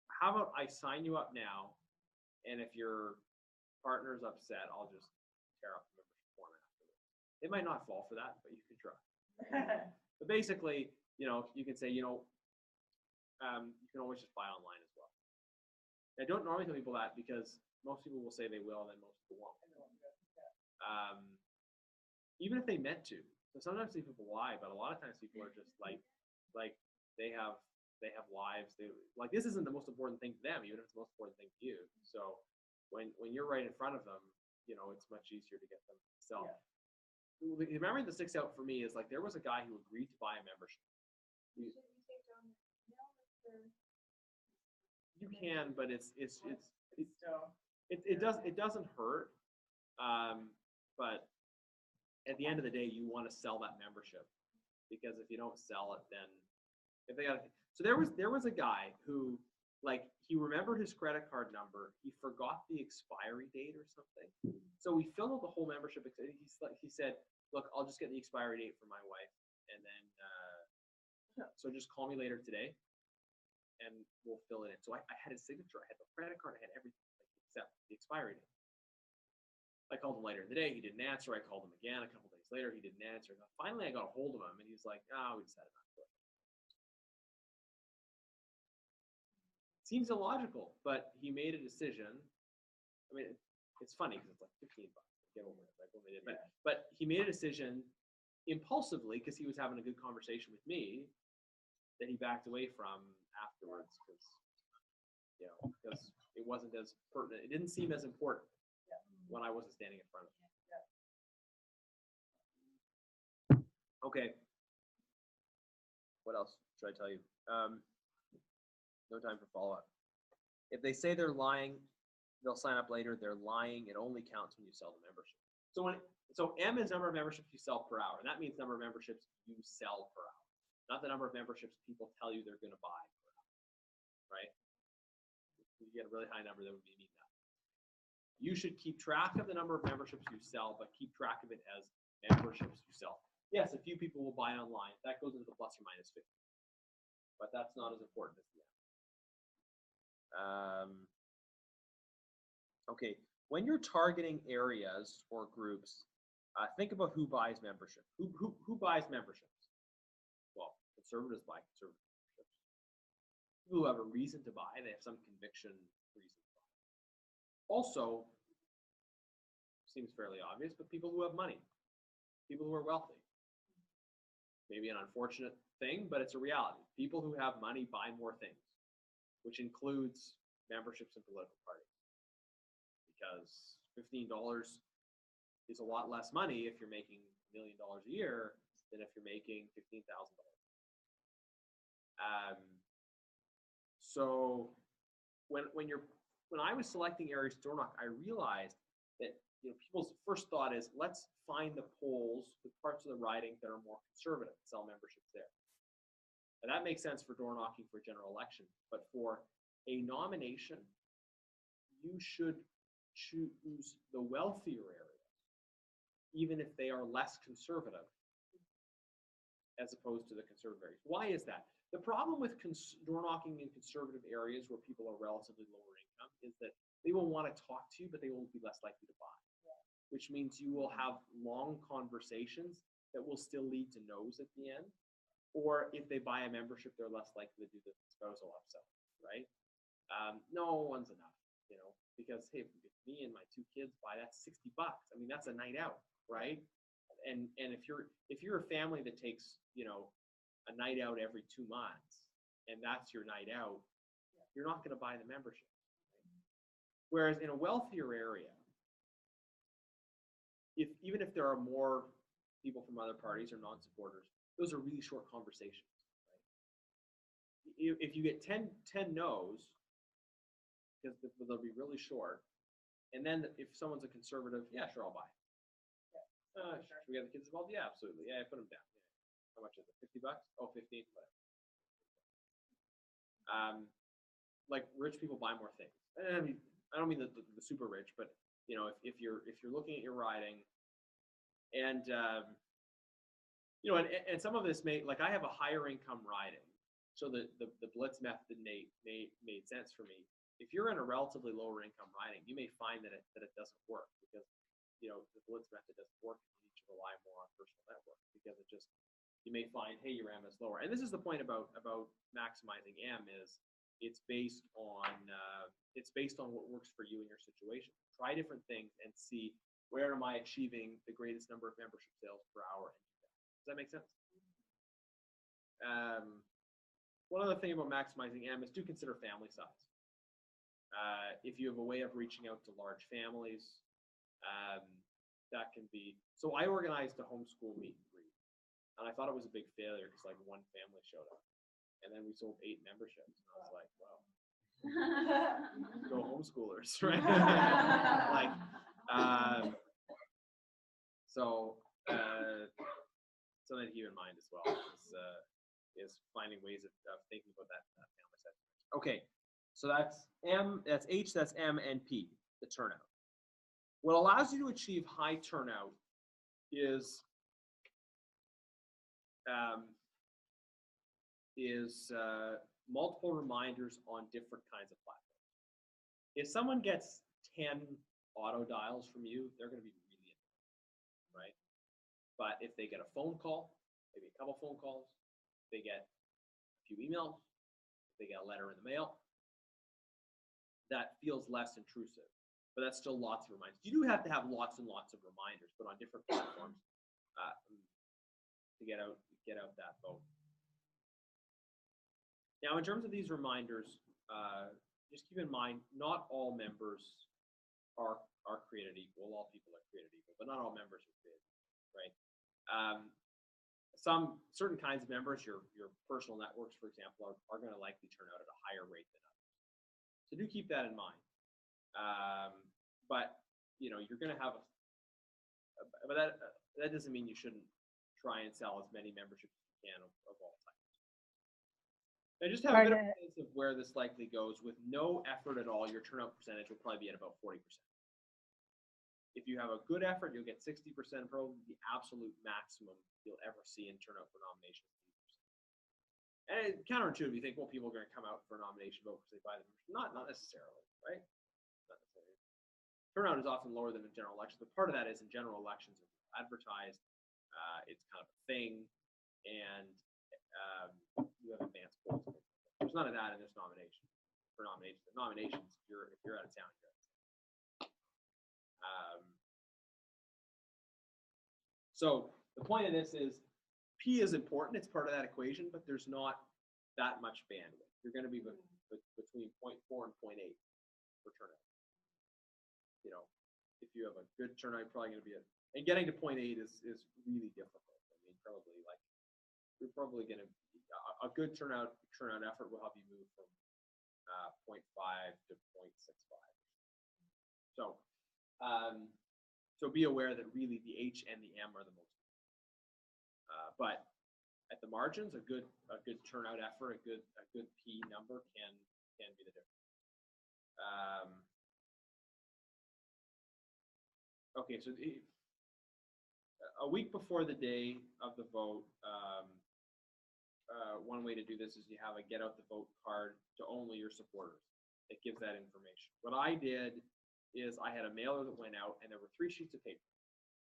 How about I sign you up now, and if your partner's upset, I'll just tear up the membership form afterwards. They might not fall for that, but you can try. But basically, you know, you can say, you know, you can always just buy online as well. I don't normally tell people that because most people will say they will, and then most people won't. Even if they meant to. So sometimes people lie, but a lot of times people are just like they have lives. They like, this isn't the most important thing to them, even if it's the most important thing to you. So when you're right in front of them, you know, it's much easier to get them to sell. Yeah. The memory that sticks out for me is like there was a guy who agreed to buy a membership. You can, but it doesn't hurt. But at the end of the day, you want to sell that membership, because if you don't sell it, then if they got, so there was a guy who, like, he remembered his credit card number, he forgot the expiry date or something, so he filled out the whole membership. He said, look, I'll just get the expiry date for my wife, and then so just call me later today and we'll fill it in. So I had his signature, I had the credit card, I had everything, like, except the expiry date. I called him later in the day. He didn't answer. I called him again a couple days later. He didn't answer. Finally, I got a hold of him, and he's like, "Oh, we decided not to do it." Seems illogical, but he made a decision. I mean, it's funny because it's like $15. Get over it, like when they did. But he made a decision impulsively because he was having a good conversation with me that he backed away from afterwards because, you know, because it wasn't as pertinent. It didn't seem as important when I wasn't standing in front of him. Okay. What else should I tell you? No time for follow-up. If they say they're lying, they'll sign up later. They're lying. It only counts when you sell the membership. So M is number of memberships you sell per hour. And that means number of memberships you sell per hour, not the number of memberships people tell you they're going to buy per hour, right? If you get a really high number, that would mean that. You should keep track of the number of memberships you sell, but keep track of it as memberships you sell. Yes, a few people will buy online. That goes into the plus or minus 50. But that's not as important as the end. Okay, when you're targeting areas or groups, think about who buys membership. Who buys memberships? Well, conservatives buy conservative memberships. People who have a reason to buy, they have some conviction reason to buy. Also, seems fairly obvious, but people who have money, people who are wealthy. Maybe an unfortunate thing, but it's a reality. People who have money buy more things, which includes memberships in political parties. Because $15 is a lot less money if you're making $1 million a year than if you're making $15,000. So when I was selecting areas to door knock, I realized that, you know, people's first thought is, let's find the polls, the parts of the riding that are more conservative, sell memberships there. And that makes sense for door knocking for a general election. But for a nomination, you should choose the wealthier areas, even if they are less conservative, as opposed to the conservative areas. Why is that? The problem with door knocking in conservative areas where people are relatively lower income is that they will want to talk to you, but they will be less likely to buy. Which means you will have long conversations that will still lead to no's at the end. Or if they buy a membership, they're less likely to do the spousal upsell, right? No one's enough, you know, because hey, if me and my 2 kids buy, that's $60. I mean, that's a night out, right? And if you're a family that takes, you know, a night out every 2 months, and that's your night out, you're not going to buy the membership. Right? Whereas in a wealthier area, even if there are more people from other parties or non-supporters, those are really short conversations. Right? If you get 10 no's, because they'll be really short, and then if someone's a conservative, yeah, sure, I'll buy. Should we have the kids involved? Yeah, absolutely. Yeah, I put them down. Yeah. How much is it? $50? Oh, 15. Whatever. Like rich people buy more things. I mean, I don't mean the super rich, but you know, if you're looking at your riding, and and some of this may, like, I have a higher income riding, so the blitz method made sense for me. If you're in a relatively lower income riding, you may find that it doesn't work because the blitz method doesn't work. You need to rely more on personal network because you may find, hey, your M is lower. And this is the point about maximizing M is it's based on what works for you in your situation. Try different things and see where am I achieving the greatest number of membership sales per hour. Does that make sense? One other thing about maximizing M is do consider family size. If you have a way of reaching out to large families, that can be. So I organized a homeschool meet and greet, and I thought it was a big failure because like one family showed up, and then we sold 8 memberships, and I was like, wow, go homeschoolers, right? Like, so something to keep in mind as well is finding ways of thinking about that family size. Okay, so that's M, that's H, that's M, and P, the turnout. What allows you to achieve high turnout is multiple reminders on different kinds of platforms. If someone gets 10 auto dials from you, they're going to be really annoying, right? But if they get a phone call, maybe a couple phone calls, they get a few emails, they get a letter in the mail, that feels less intrusive. But that's still lots of reminders. You do have to have lots and lots of reminders, but on different platforms to get out that vote. Now, in terms of these reminders, just keep in mind, not all members are created equal. All people are created equal, but not all members are created equal, right? Some certain kinds of members, your personal networks, for example, are going to likely turn out at a higher rate than others. So do keep that in mind. But you're going to have but that doesn't mean you shouldn't try and sell as many memberships as you can of all types. I just have a bit of a sense of where this likely goes. With no effort at all, your turnout percentage will probably be at about 40%. If you have a good effort, you'll get 60%, probably the absolute maximum you'll ever see in turnout for nominations. And counterintuitive, you think, well, people are going to come out for a nomination vote because they buy the membership. Not necessarily, right? Not necessarily. Turnout is often lower than in general elections, but part of that is in general elections, it's advertised, it's kind of a thing, and you have advanced polls. There's none of that in this nomination. For nominations, if you're out of town, you're out of town. So the point of this is P is important. It's part of that equation, but there's not that much bandwidth. You're going to be between 0.4 and 0.8 for turnout. If you have a good turnout, you're probably going to be and getting to 0.8 is really difficult. I mean, you're probably going to a good turnout effort will help you move from 0.5 to 0.65. So be aware that really the H and the M are the most. But at the margins, a good turnout effort, a good P number can be the difference. Okay, so a week before the day of the vote, one way to do this is you have a get out the vote card to only your supporters. It gives that information. What I did is I had a mailer that went out, and there were 3 sheets of paper.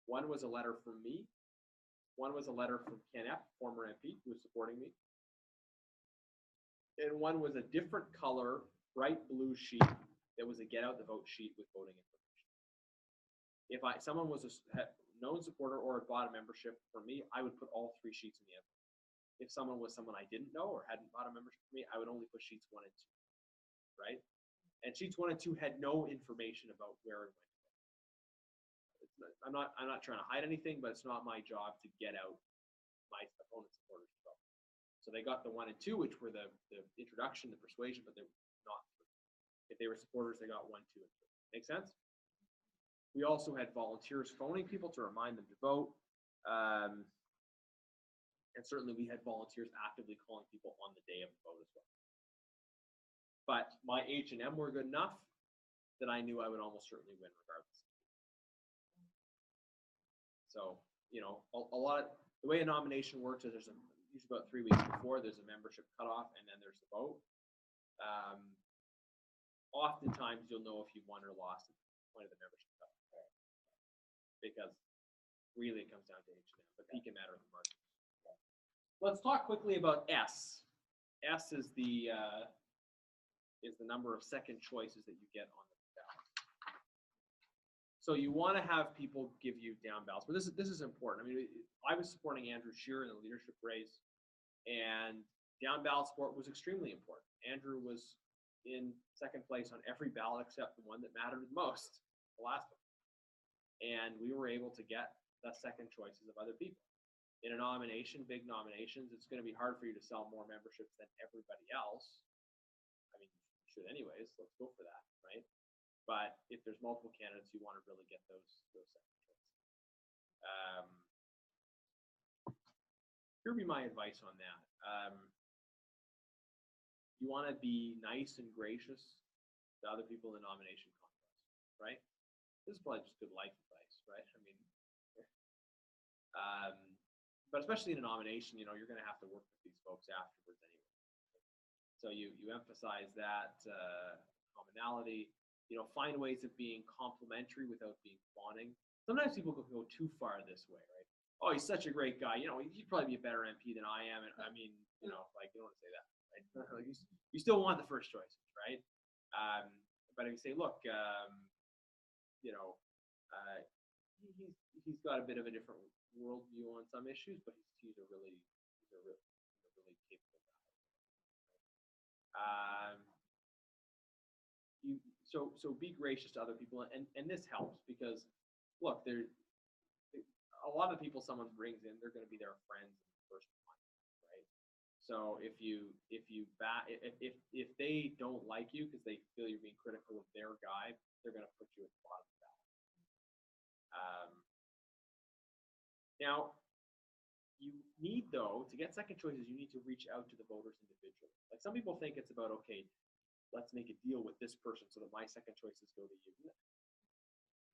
One was a letter from me. One was a letter from Garnett, former MP, who was supporting me. And one was a different color, bright blue sheet that was a get out the vote sheet with voting information. If someone was a known supporter or had bought a membership from me, I would put all 3 sheets in the envelope. If someone was someone I didn't know or hadn't bought a membership from me, I would only put sheets 1 and 2, right? And sheets 1 and 2 had no information about where it went. I'm not trying to hide anything, but it's not my job to get out my opponent's supporters as well. So they got the 1 and 2, which were the introduction, the persuasion, but they're not 3. If they were supporters, they got 1, 2, and 3. Make sense? We also had volunteers phoning people to remind them to vote. And certainly we had volunteers actively calling people on the day of the vote as well. But my H and M were good enough that I knew I would almost certainly win regardless. So, a lot of the way a nomination works is there's usually about 3 weeks before there's a membership cutoff, and then there's the vote. Oftentimes you'll know if you won or lost at the point of the membership cutoff, because really it comes down to H&M, but P can matter in the margins. Let's talk quickly about S. S is the number of second choices that you get on the ballot. So you want to have people give you down ballots, but this is important. I mean, I was supporting Andrew Scheer in the leadership race, and down ballot support was extremely important. Andrew was in second place on every ballot except the one that mattered the most, the last one. And we were able to get the second choices of other people. In a nomination, big nominations, it's going to be hard for you to sell more memberships than everybody else. I mean, you should anyways, let's go for that, right? But if there's multiple candidates, you want to really get those second choices. Here would be my advice on that. You want to be nice and gracious to other people in the nomination contest, right? This is probably just good life advice, right? I mean, but especially in a nomination, you know, you're going to have to work with these folks afterwards anyway. So you emphasize that commonality. You know, find ways of being complimentary without being fawning. Sometimes people can go too far this way, right? Oh, he's such a great guy. You know, he'd probably be a better MP than I am. And I mean, you know, like, you don't want to say that, right? Like, you still want the first choices, right? But if you say, look, you know, he's got a bit of a different worldview on some issues, but he's a really capable guy. So be gracious to other people, and this helps because, look, a lot of people someone brings in, they're going to be their friends in the first month, right? So if they don't like you because they feel you're being critical of their guy, they're going to put you at the bottom of the ballot. Now, you need, though, to get second choices, you need to reach out to the voters individually. Like, some people think it's about, okay, let's make a deal with this person so that my second choices go to you.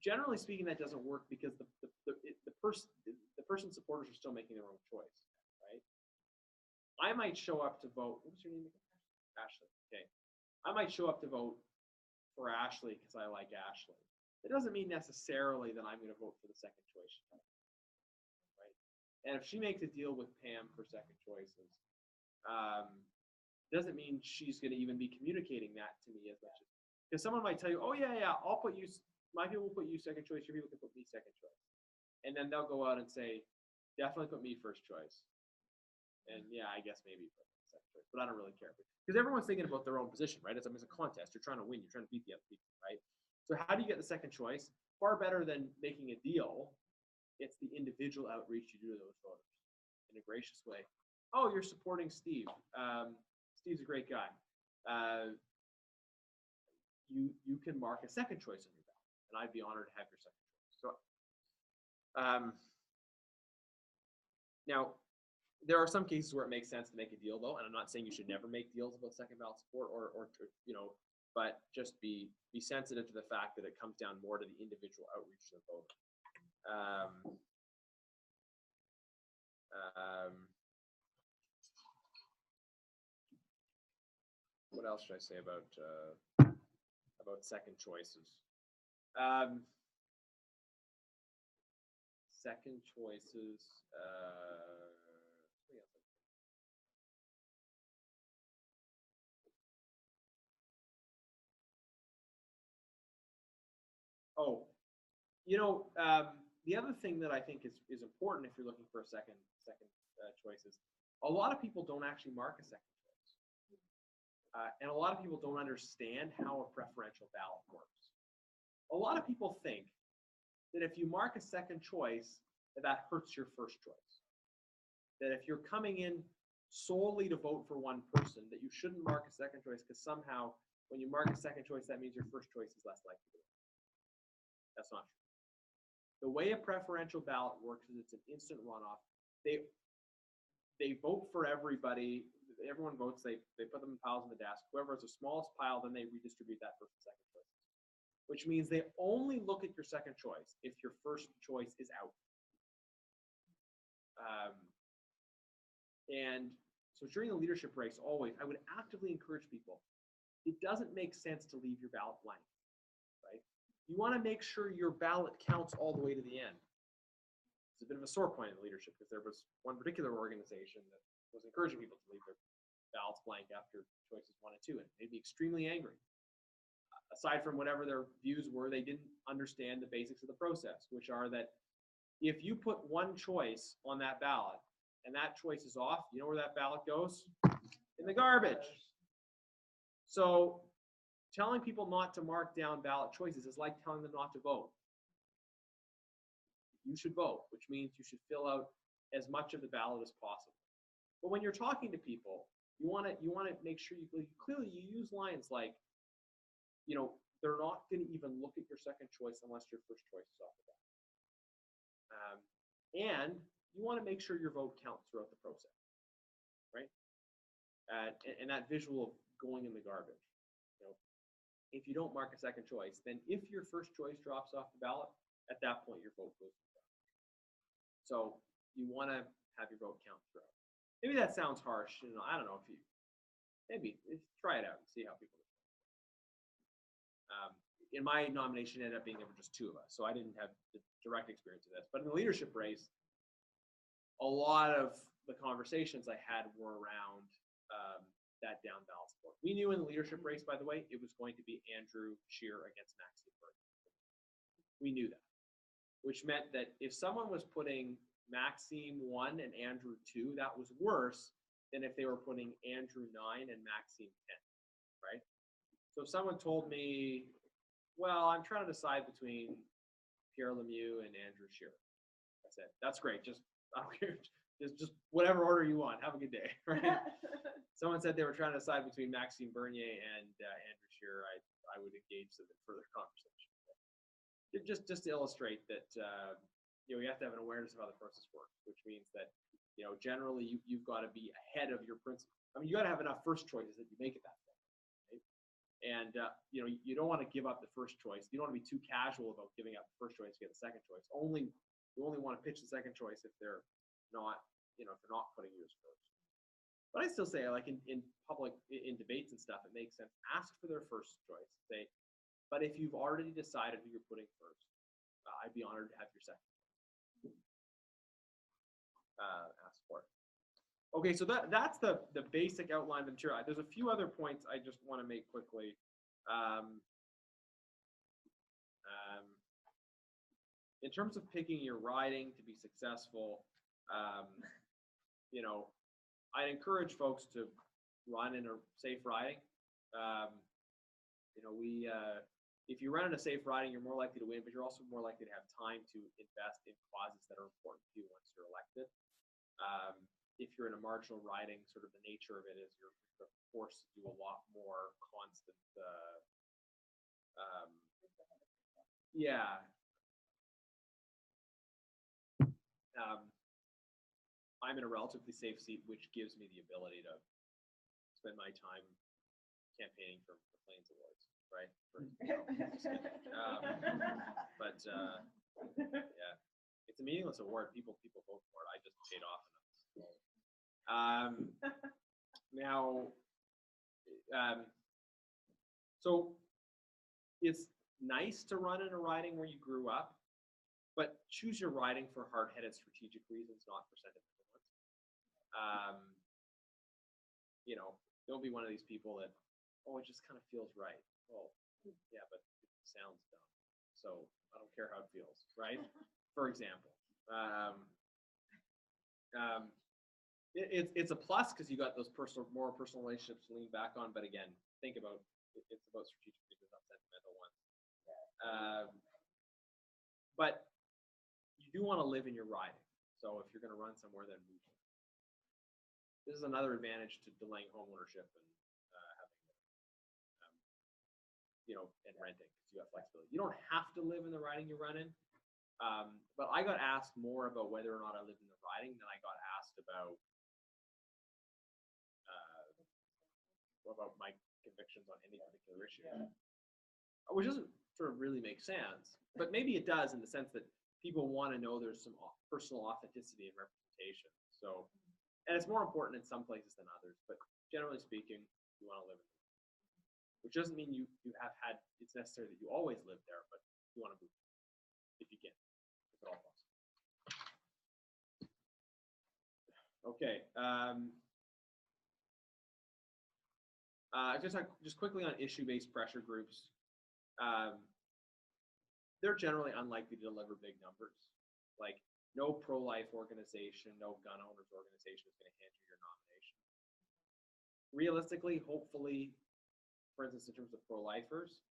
Generally speaking, that doesn't work because the person's supporters are still making their own choice, right? I might show up to vote. What's your name again? Ashley. Okay. I might show up to vote for Ashley because I like Ashley. It doesn't mean necessarily that I'm going to vote for the second choice, right? And if she makes a deal with Pam for second choices, doesn't mean she's going to even be communicating that to me as much as, because someone might tell you, oh yeah, I'll put you, my people will put you second choice, your people can put me second choice. And then they'll go out and say, definitely put me first choice. And yeah, I guess maybe second choice, but I don't really care. Because everyone's thinking about their own position, right? It's a contest. You're trying to win. You're trying to beat the other people, right? So how do you get the second choice? Far better than making a deal. It's the individual outreach you do to those voters in a gracious way. Oh, you're supporting Steve. Steve's a great guy. You can mark a second choice on your ballot, and I'd be honored to have your second choice. So, now, there are some cases where it makes sense to make a deal, though, and I'm not saying you should never make deals about second ballot support, or you know, but just be sensitive to the fact that it comes down more to the individual outreach to the voter. What else should I say about second choices? Second choices. Oh, you know, the other thing that I think is important if you're looking for a second choice is a lot of people don't actually mark a second choice. And a lot of people don't understand how a preferential ballot works. A lot of people think that if you mark a second choice, that hurts your first choice. That if you're coming in solely to vote for one person, that you shouldn't mark a second choice because somehow when you mark a second choice, that means your first choice is less likely to win. That's not true. The way a preferential ballot works is it's an instant runoff. They vote for everybody. Everyone votes. They put them in piles on the desk. Whoever has the smallest pile, then they redistribute that person's second choice. Which means they only look at your second choice if your first choice is out. And so during the leadership race, always, I would actively encourage people. It doesn't make sense to leave your ballot blank, right? You want to make sure your ballot counts all the way to the end. It's a bit of a sore point in leadership because there was one particular organization that was encouraging people to leave their ballots blank after choices 1 and 2, and they'd be extremely angry. Aside from whatever their views were, they didn't understand the basics of the process, which are that if you put one choice on that ballot and that choice is off, you know where that ballot goes? In the garbage. So telling people not to mark down ballot choices is like telling them not to vote. You should vote, which means you should fill out as much of the ballot as possible. But when you're talking to people, you want to make sure you clearly use lines like, you know, they're not going to even look at your second choice unless your first choice is off the ballot. And you want to make sure your vote counts throughout the process, right? And that visual of going in the garbage. You know, if you don't mark a second choice, then if your first choice drops off the ballot, at that point your vote goes to the garbage. So you want to have your vote count throughout. Maybe that sounds harsh. You know, I don't know if you try it out and see how people do. In my nomination, ended up being there were just 2 of us, so I didn't have the direct experience of this. But in the leadership race, a lot of the conversations I had were around that down ballot support. We knew in the leadership race, by the way, it was going to be Andrew Scheer against Maxime Bernier. We knew that, which meant that if someone was putting Maxime 1 and Andrew 2, that was worse than if they were putting Andrew 9 and Maxime 10, right? So if someone told me, well, I'm trying to decide between Pierre Lemieux and Andrew Scheer, I said, that's great. I don't care. Just whatever order you want. Have a good day, right? Someone said they were trying to decide between Maxime Bernier and Andrew Scheer. I would engage them in further conversation. Just to illustrate that, you know, you have to have an awareness of how the process works, which means that, you know, generally you've got to be ahead of your principal. I mean, you got to have enough first choices that you make it that point, right? And you know, you don't want to give up the first choice. You don't want to be too casual about giving up the first choice to get the second choice. You only want to pitch the second choice if they're not, you know, if they're not putting you as first. But I still say, like in public, in debates and stuff, it makes sense. Ask for their first choice. Say, but if you've already decided who you're putting first, I'd be honored to have your second. Ask for it. Okay, so that's the basic outline of the material. There's a few other points I just want to make quickly. In terms of picking your riding to be successful, you know, I'd encourage folks to run in a safe riding. You know, if you run in a safe riding, you're more likely to win, but you're also more likely to have time to invest in causes that are important to you once you're elected. If you're in a marginal riding, sort of the nature of it is you're forced to do a lot more constant, I'm in a relatively safe seat, which gives me the ability to spend my time campaigning for Plains Awards, right? Yeah, it's a meaningless award. People vote for it. I just paid off enough. So it's nice to run in a riding where you grew up, but choose your riding for hard-headed strategic reasons, not for sentimental ones. You know, don't be one of these people that, oh, it just kind of feels right. Oh, yeah, but it sounds dumb, so I don't care how it feels, right? For example, it's a plus because you got those more personal relationships to lean back on. But again, think about it's about strategic reasons, not sentimental ones. But you do want to live in your riding. So if you're going to run somewhere, then move. This is another advantage to delaying home ownership and having, you know, and renting because you got flexibility. You don't have to live in the riding you run in. But I got asked more about whether or not I lived in the riding than I got asked about my convictions on any particular issue, which doesn't sort of really make sense. But maybe it does in the sense that people want to know there's some personal authenticity and representation. representation. So, and it's more important in some places than others, but generally speaking, you want to live in it. Which doesn't mean you have had, it's necessary that you always live there, but you want to move if you can, if at all possible. Okay. Just quickly on issue-based pressure groups. They're generally unlikely to deliver big numbers. Like, no pro-life organization, no gun owners organization is going to hand you your nomination. Realistically, hopefully, for instance, in terms of pro-lifers,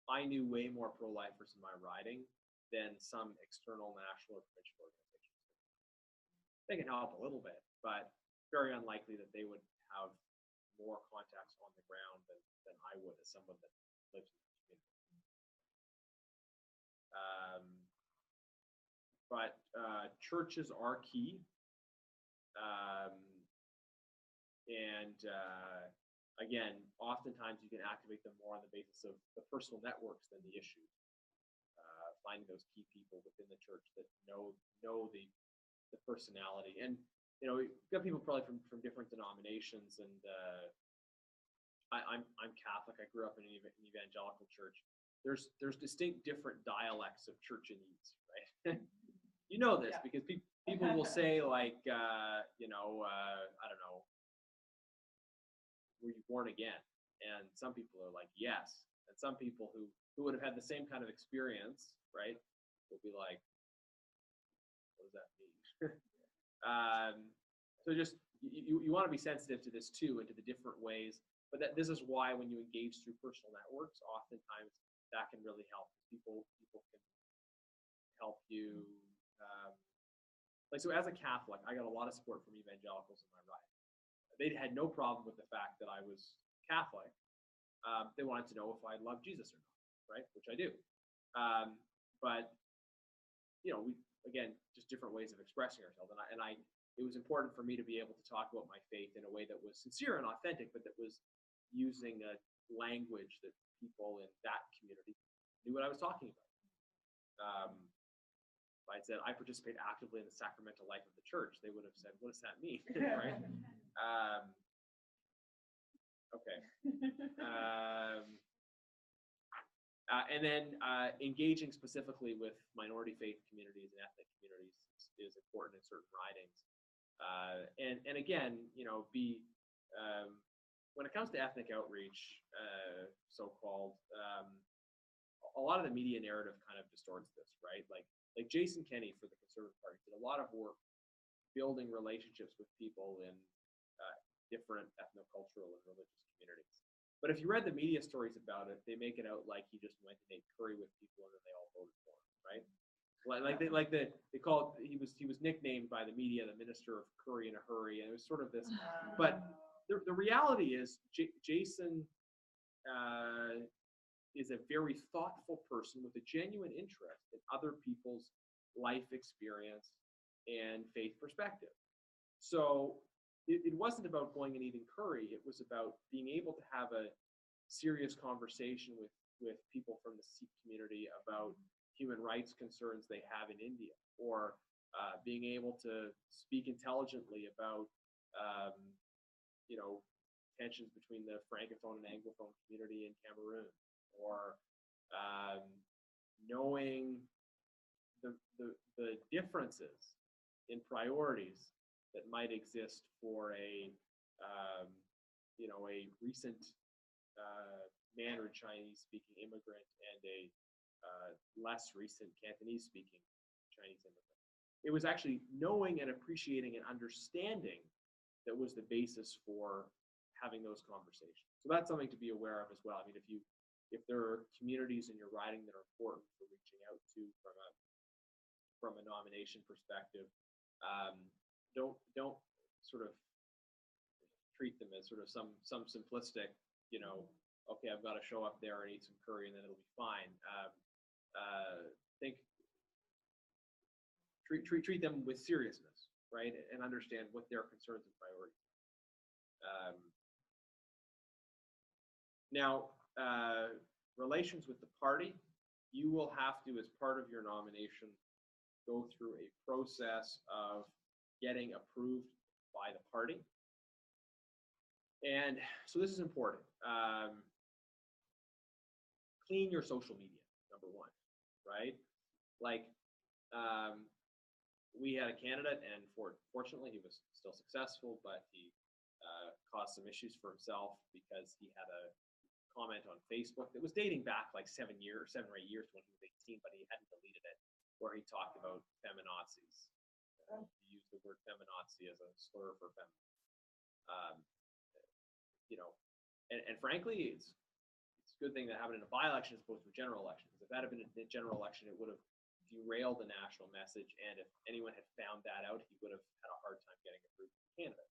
I knew way more pro-lifers in my riding than some external national or provincial organizations. They can help a little bit, but very unlikely that they would have more contacts on the ground than I would as someone that lives in the community. But churches are key. Again, oftentimes you can activate them more on the basis of the personal networks than the issues. Finding those key people within the church that know the personality. And you've got people probably from different denominations, and I'm Catholic. I grew up in an evangelical church. There's distinct different dialects of churchanese, right? You know this because people will say like, I don't know, were you born again? And some people are like, yes. And some people who would have had the same kind of experience, right, will be like, what does that mean? So just you want to be sensitive to this too, and to the different ways. But this is why when you engage through personal networks, oftentimes that can really help. People can help you. So as a Catholic, I got a lot of support from evangelicals in my ride. They had no problem with the fact that I was Catholic. They wanted to know if I loved Jesus or not, right? Which I do. But we again, just different ways of expressing ourselves, and it was important for me to be able to talk about my faith in a way that was sincere and authentic, but that was using a language that people in that community knew what I was talking about. If I said I participate actively in the sacramental life of the church, they would have said, "What does that mean?" Right? Okay. And then engaging specifically with minority faith communities and ethnic communities is important in certain ridings. And again, when it comes to ethnic outreach, so-called, a lot of the media narrative kind of distorts this, right? Like Jason Kenney for the Conservative Party did a lot of work building relationships with people in different ethnocultural and religious communities. But if you read the media stories about it, they make it out like he just went and ate curry with people and then they all voted for him, right? They call it, he was nicknamed by the media the Minister of Curry in a Hurry, and it was sort of this. But the reality is, Jason is a very thoughtful person with a genuine interest in other people's life experience and faith perspective. So it wasn't about going and eating curry. It was about being able to have a serious conversation with people from the Sikh community about human rights concerns they have in India, or being able to speak intelligently about tensions between the Francophone and Anglophone community in Cameroon, or knowing the differences in priorities that might exist for a recent Mandarin Chinese-speaking immigrant and a less recent Cantonese-speaking Chinese immigrant. It was actually knowing and appreciating and understanding that was the basis for having those conversations. So that's something to be aware of as well. I mean, if there are communities in your riding that are important for reaching out to from a nomination perspective, don't sort of treat them as sort of some simplistic, okay, I've got to show up there and eat some curry and then it'll be fine. Treat them with seriousness, right, and understand what their concerns and priorities are. Now, relations with the party, you will have to, as part of your nomination, go through a process of getting approved by the party. And so this is important. Clean your social media, number one, right? Like, we had a candidate, and fortunately he was still successful, but he caused some issues for himself because he had a comment on Facebook that was dating back like 7 or 8 years when he was 18, but he hadn't deleted it, where he talked about feminazis. He used the word feminazi as a slur for feminine. You know, and frankly, it's a good thing that happened in a by-election as opposed to a general election. Because if that had been a general election, it would have derailed the national message, and if anyone had found that out, he would have had a hard time getting approved as a candidate.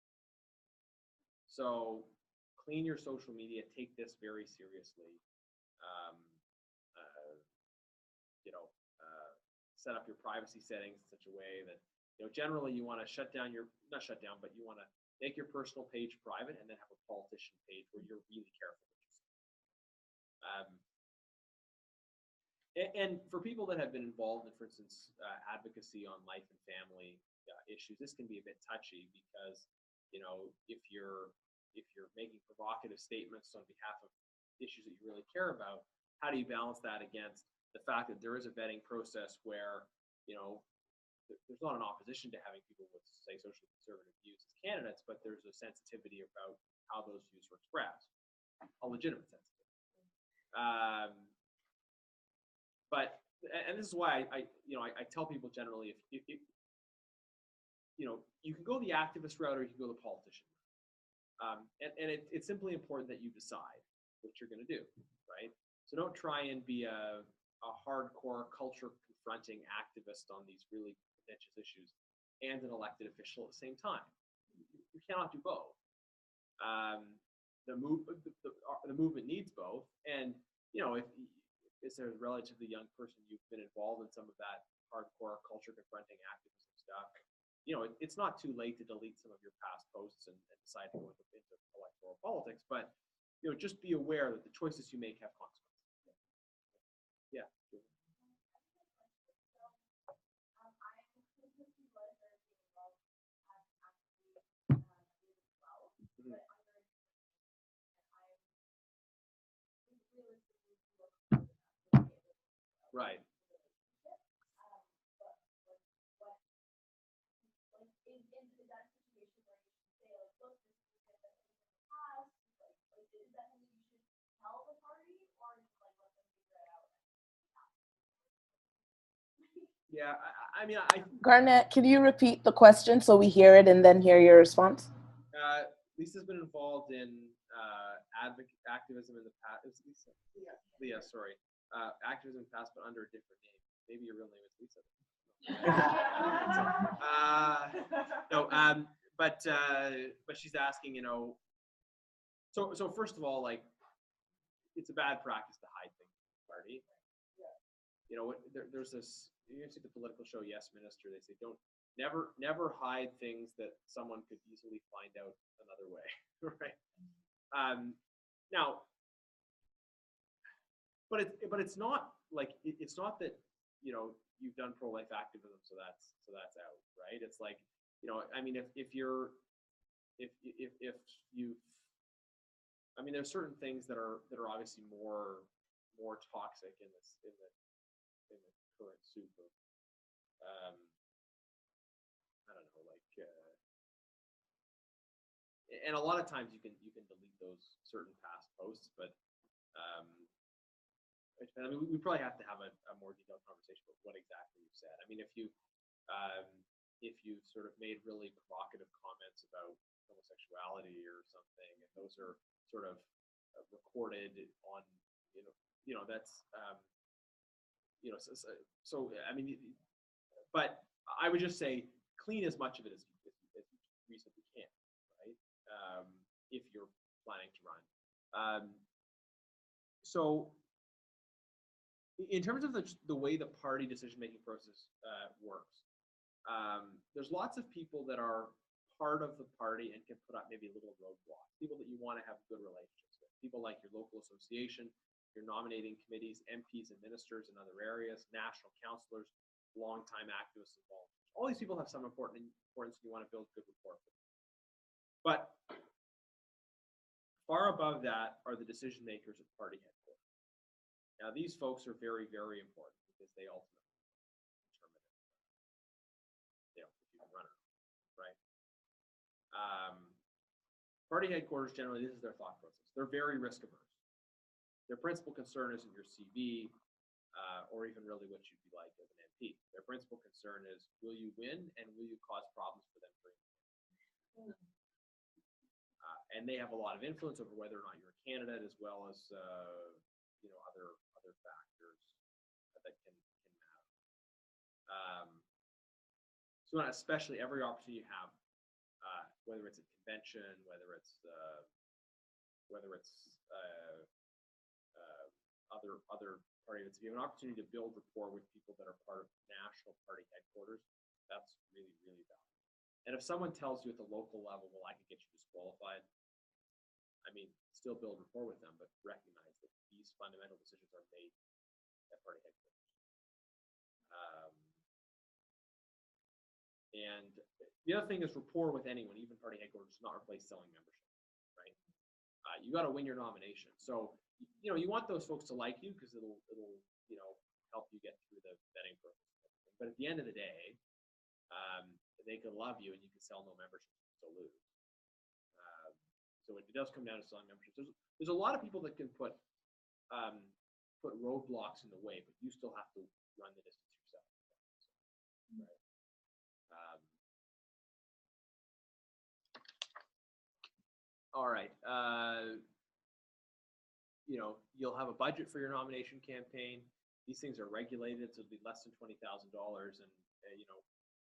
So clean your social media. Take this very seriously. Set up your privacy settings in such a way that, generally you want to not shut down, but you want to make your personal page private and then have a politician page where you're really careful what you say. And for people that have been involved in, for instance, advocacy on life and family issues, this can be a bit touchy because, if you're making provocative statements on behalf of issues that you really care about, how do you balance that against the fact that there is a vetting process where, there's not an opposition to having people with, say, socially conservative views as candidates, but there's a sensitivity about how those views were expressed, a legitimate sensitivity. And this is why I tell people generally, if you can go the activist route or you can go the politician route. It's simply important that you decide what you're going to do, right? So don't try and be a hardcore culture confronting activist on these really contentious issues and an elected official at the same time. You cannot do both. The movement needs both, and if as a relatively young person you've been involved in some of that hardcore culture confronting activism stuff, it's not too late to delete some of your past posts and decide to go into electoral politics, but just be aware that the choices you make have consequences. Yeah. Right. Yeah, Garnett, can you repeat the question so we hear it and then hear your response? Lisa's been involved in activism in the past. Lisa? Leah, sorry. Activism in the past, but under a different name. Maybe your real name is Lisa. But she's asking, so first of all, like, it's a bad practice to hide things from the party. There's this, you see the political show Yes Minister, they say never hide things that someone could easily find out another way, right? Now, but it's not like it's not that you've done pro-life activism, so that's out, right? It's like if there's certain things that are obviously more toxic in the current soup of I don't know, like and a lot of times you can delete those certain past posts, but we probably have to have a more detailed conversation about what exactly you said. If you sort of made really provocative comments about homosexuality or something, and those are sort of recorded on, that's but I would just say clean as much of it as you reasonably can, right? If you're planning to run. So in terms of the way the party decision-making process works, there's lots of people that are part of the party and can put up maybe little roadblocks, people that you want to have good relationships with, people like your local association, your nominating committees, MPs and ministers in other areas, national councillors, longtime activists involved. All these people have some importance, and you want to build good rapport with them. But far above that are the decision makers at party headquarters. Now, these folks are very, very important because they ultimately determine if you can run it, right? Party headquarters, generally, this is their thought process. They're very risk averse. Their principal concern isn't your CV or even really what you'd be like as an MP. Their principal concern is, will you win and will you cause problems for them during the campaign? And they have a lot of influence over whether or not you're a candidate, as well as other factors that can matter. So especially every opportunity you have, whether it's a convention, whether it's other party events, if you have an opportunity to build rapport with people that are part of national party headquarters, that's really, really valuable. And if someone tells you at the local level, well, I could get you disqualified, I mean, still build rapport with them, but recognize that these fundamental decisions are made at party headquarters. And the other thing is rapport with anyone, even party headquarters, does not replace selling membership, right? You got to win your nomination. So, you want those folks to like you because it'll help you get through the vetting process. But at the end of the day, they could love you and you can sell no membership to lose. So it does come down to selling memberships. There's a lot of people that can put roadblocks in the way, but you still have to run the distance yourself. Right. All right. You'll have a budget for your nomination campaign. These things are regulated, so it'll be less than $20,000. And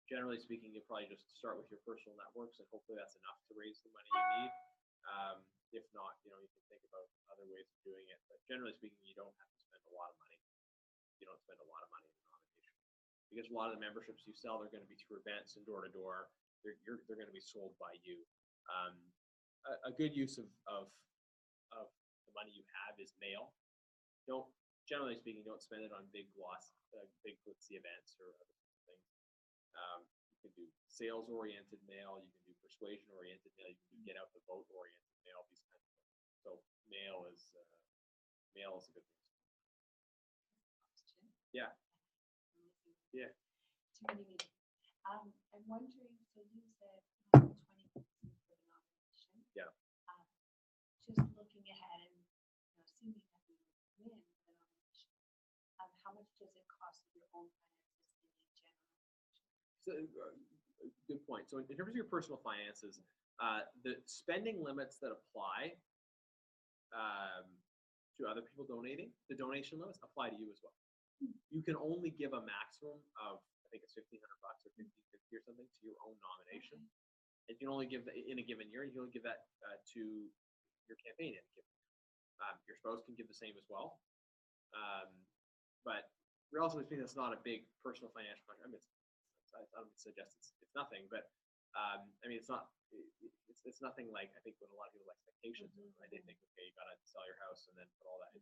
generally speaking, you'll probably just start with your personal networks, and hopefully that's enough to raise the money you need. If not, you can think about other ways of doing it. But generally speaking, you don't have to spend a lot of money. You don't spend a lot of money in a nomination because a lot of the memberships you sell, they're going to be through events and door to door. They're going to be sold by you. A good use of the money you have is mail. Generally speaking, don't spend it on big glitzy events or other things. You can do sales-oriented mail. You can do persuasion-oriented mail. You can do get out the vote-oriented mail. These kinds of things. So mail is a good thing. Yeah. Yeah. I'm wondering. So you said 20% for the nomination. Yeah. Just looking ahead and assuming that we win the nomination, how much does it cost your own finances in a general election? So, good point. So in terms of your personal finances, the spending limits that apply to other people donating, the donation limits apply to you as well. You can only give a maximum of, I think it's $1,500 or $1,550 or something to your own nomination. And you can only give that in a given year. You can only give that to your campaign in a given year. Your spouse can give the same as well. But relatively speaking, it's not a big personal financial contribution. I don't suggest it's nothing, but it's not. It's nothing like I think when a lot of people have expectations. Right? They think, okay, you gotta sell your house and then put all that.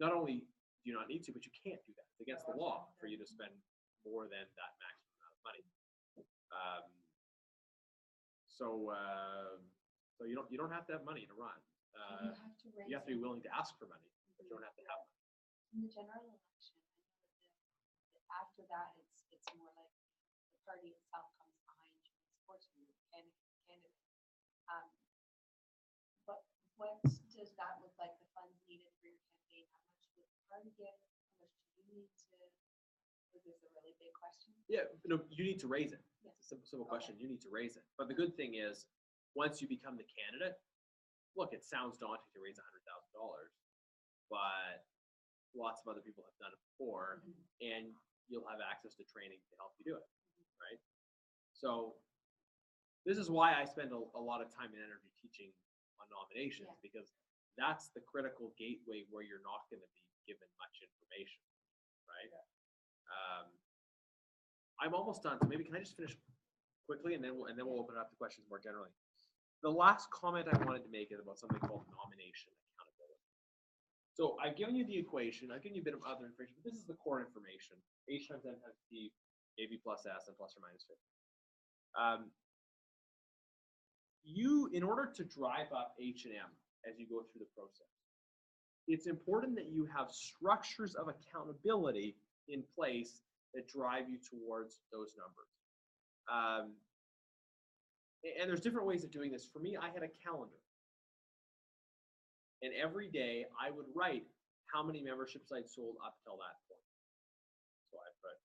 Not only do you not need to, but you can't do that. It's against the law for you to spend more than that maximum amount of money. So you don't have to have money to run. You have to be willing to ask for money, but you don't have to have money. In the general election, I know that after that, it's more like the party itself comes behind you and supports you and candidate. But what does that look like? The funds needed for your campaign? How much would the party get? How much do you need to? This is a really big question. Yeah, you need to raise it. Yeah. It's a simple question. You need to raise it. But the good thing is, once you become the candidate, look, it sounds daunting to raise $100,000, but lots of other people have done it before, and you'll have access to training to help you do it, right? So this is why I spend a lot of time and energy teaching on nominations, because that's the critical gateway where you're not going to be given much information, right? I'm almost done, so maybe can I just finish quickly, and then we'll open it up to questions more generally. The last comment I wanted to make is about something called nomination accountability. So I've given you the equation, I've given you a bit of other information, but this is the core information. H times N times P, AB plus S, and plus or minus 50. In order to drive up H and M as you go through the process, it's important that you have structures of accountability in place that drive you towards those numbers. And there's different ways of doing this. For me, I had a calendar. And every day I would write how many memberships I'd sold up till that point. So I put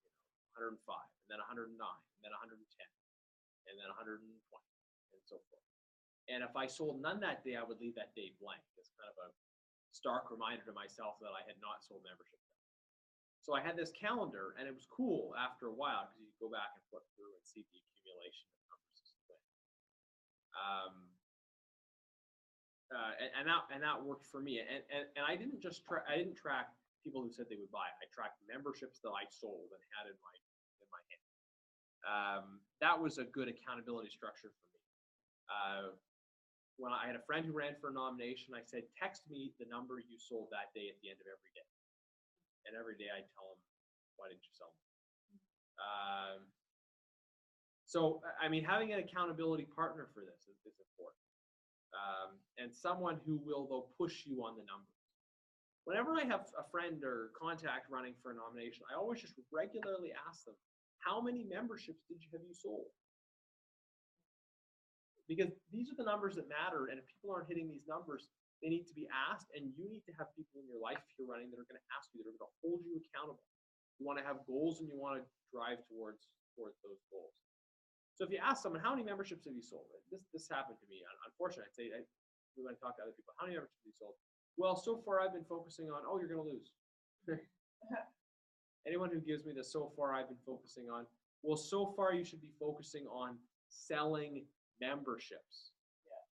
105, and then 109, and then 110, and then 120, and so forth. And if I sold none that day, I would leave that day blank. It's kind of a stark reminder to myself that I had not sold membership. So I had this calendar, and it was cool after a while because you could go back and flip through and see the accumulation of numbers. And that worked for me. And I didn't just I didn't track people who said they would buy. I tracked memberships that I sold and had in my hand. That was a good accountability structure for me. When I had a friend who ran for a nomination, I said, text me the number you sold that day at the end of every day. And every day I'd tell him, why didn't you sell them? So, I mean, having an accountability partner for this is important. And someone who will, though, push you on the numbers. Whenever I have a friend or contact running for a nomination, I always just regularly ask them, how many memberships have you sold? Because these are the numbers that matter, and if people aren't hitting these numbers, they need to be asked, and you need to have people in your life if you're running that are going to ask you, that are going to hold you accountable. You want to have goals, and you want to drive towards those goals. So if you ask someone, how many memberships have you sold? This happened to me. Unfortunately, I'd say, we went to talk to other people, how many memberships have you sold? Well, so far I've been focusing on, oh, you're going to lose. Anyone who gives me the so far I've been focusing on, well, so far you should be focusing on selling memberships. Yeah.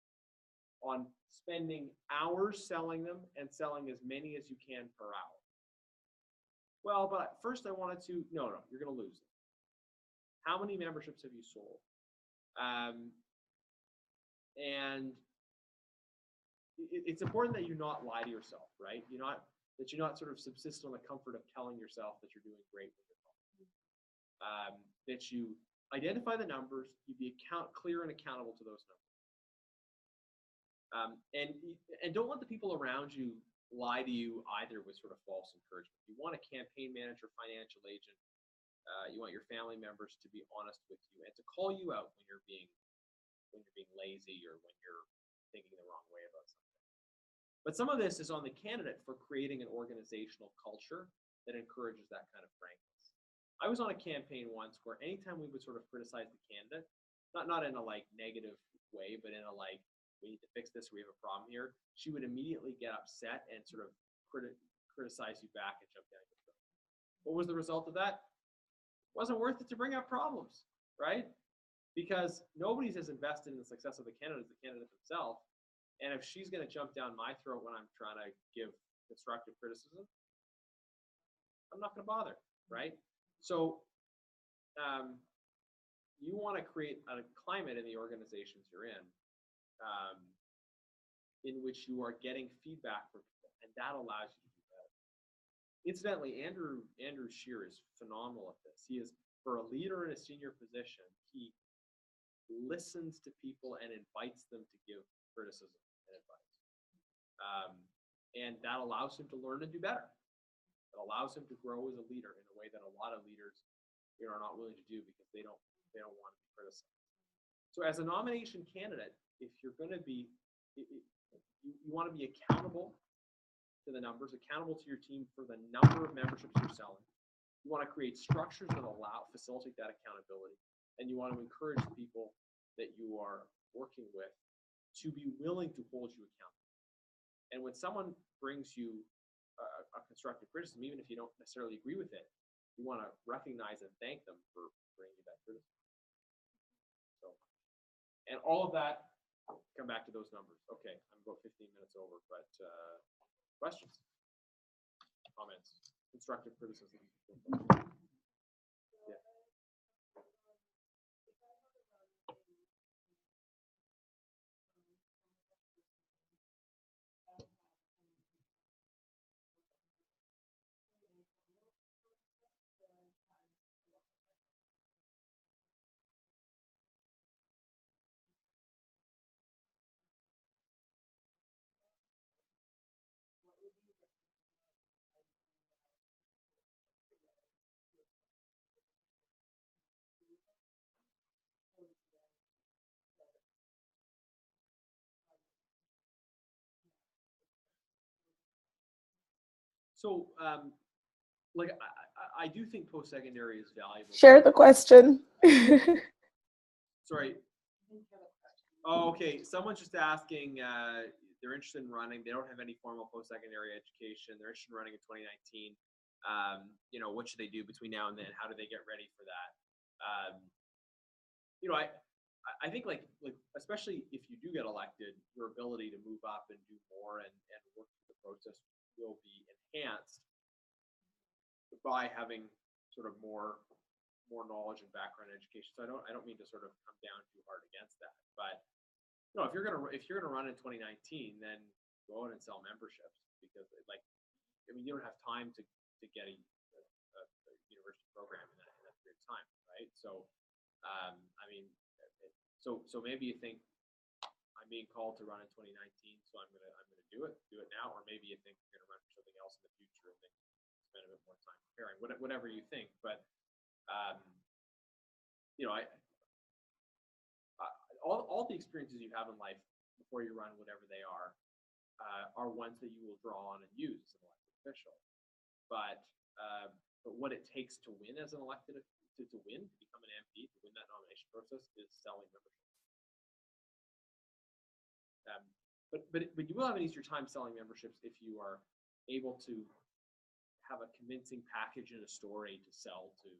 On spending hours selling them and selling as many as you can per hour. Well, but first I wanted to, no, you're going to lose them. How many memberships have you sold? And it's important that you not lie to yourself, right? That you not sort of subsist on the comfort of telling yourself that you're doing great with your phone. That you identify the numbers, you be clear and accountable to those numbers. And don't let the people around you lie to you either with sort of false encouragement. You want a campaign manager, financial agent. You want your family members to be honest with you and to call you out when you're being lazy or when you're thinking the wrong way about something. But some of this is on the candidate for creating an organizational culture that encourages that kind of frankness. I was on a campaign once where anytime we would sort of criticize the candidate, not in a like negative way, but in a like, we need to fix this, we have a problem here, she would immediately get upset and sort of criticize you back and jump down your throat. What was the result of that? It wasn't worth it to bring up problems, right? Because nobody's as invested in the success of the candidate as the candidate themselves. And if she's going to jump down my throat when I'm trying to give constructive criticism, I'm not going to bother, right? So you want to create a climate in the organizations you're in which you are getting feedback from people, and that allows you to do better. Incidentally, Andrew Scheer is phenomenal at this. He is, for a leader in a senior position, he listens to people and invites them to give criticism and advice. And that allows him to learn and do better. It allows him to grow as a leader in a way that a lot of leaders are not willing to do because they don't want to be criticized. So as a nomination candidate, if you're going to be, you want to be accountable to the numbers, accountable to your team for the number of memberships you're selling. You want to create structures that facilitate that accountability. And you want to encourage the people that you are working with to be willing to hold you accountable. And when someone brings you a constructive criticism, even if you don't necessarily agree with it, you want to recognize and thank them for bringing you that criticism. So, and all of that, come back to those numbers. Okay, I'm about 15 minutes over, but questions, comments, constructive criticism. Yeah. So, like, I do think post-secondary is valuable. Share the question. Sorry. Oh, okay. Someone's just asking, they're interested in running. They don't have any formal post-secondary education. They're interested in running in 2019. You know, what should they do between now and then? How do they get ready for that? You know, I think like especially if you do get elected, your ability to move up and do more and work through the process will be enhanced by having sort of more knowledge and background education. So I don't mean to sort of come down too hard against that, but you know, if you're gonna run in 2019, then go out and sell memberships, because like, I mean, you don't have time to get a university program in that period of time, right? So I mean, so maybe you think I'm being called to run in 2019, so I'm gonna do it now, or maybe you think you're gonna run for something else in the future and then spend a bit more time preparing, whatever you think. But you know, all the experiences you have in life before you run, whatever they are ones that you will draw on and use as an elected official. But what it takes to win as an elected to become an MP, to win that nomination process, is selling membership. But you will have an easier time selling memberships if you are able to have a convincing package and a story to sell to.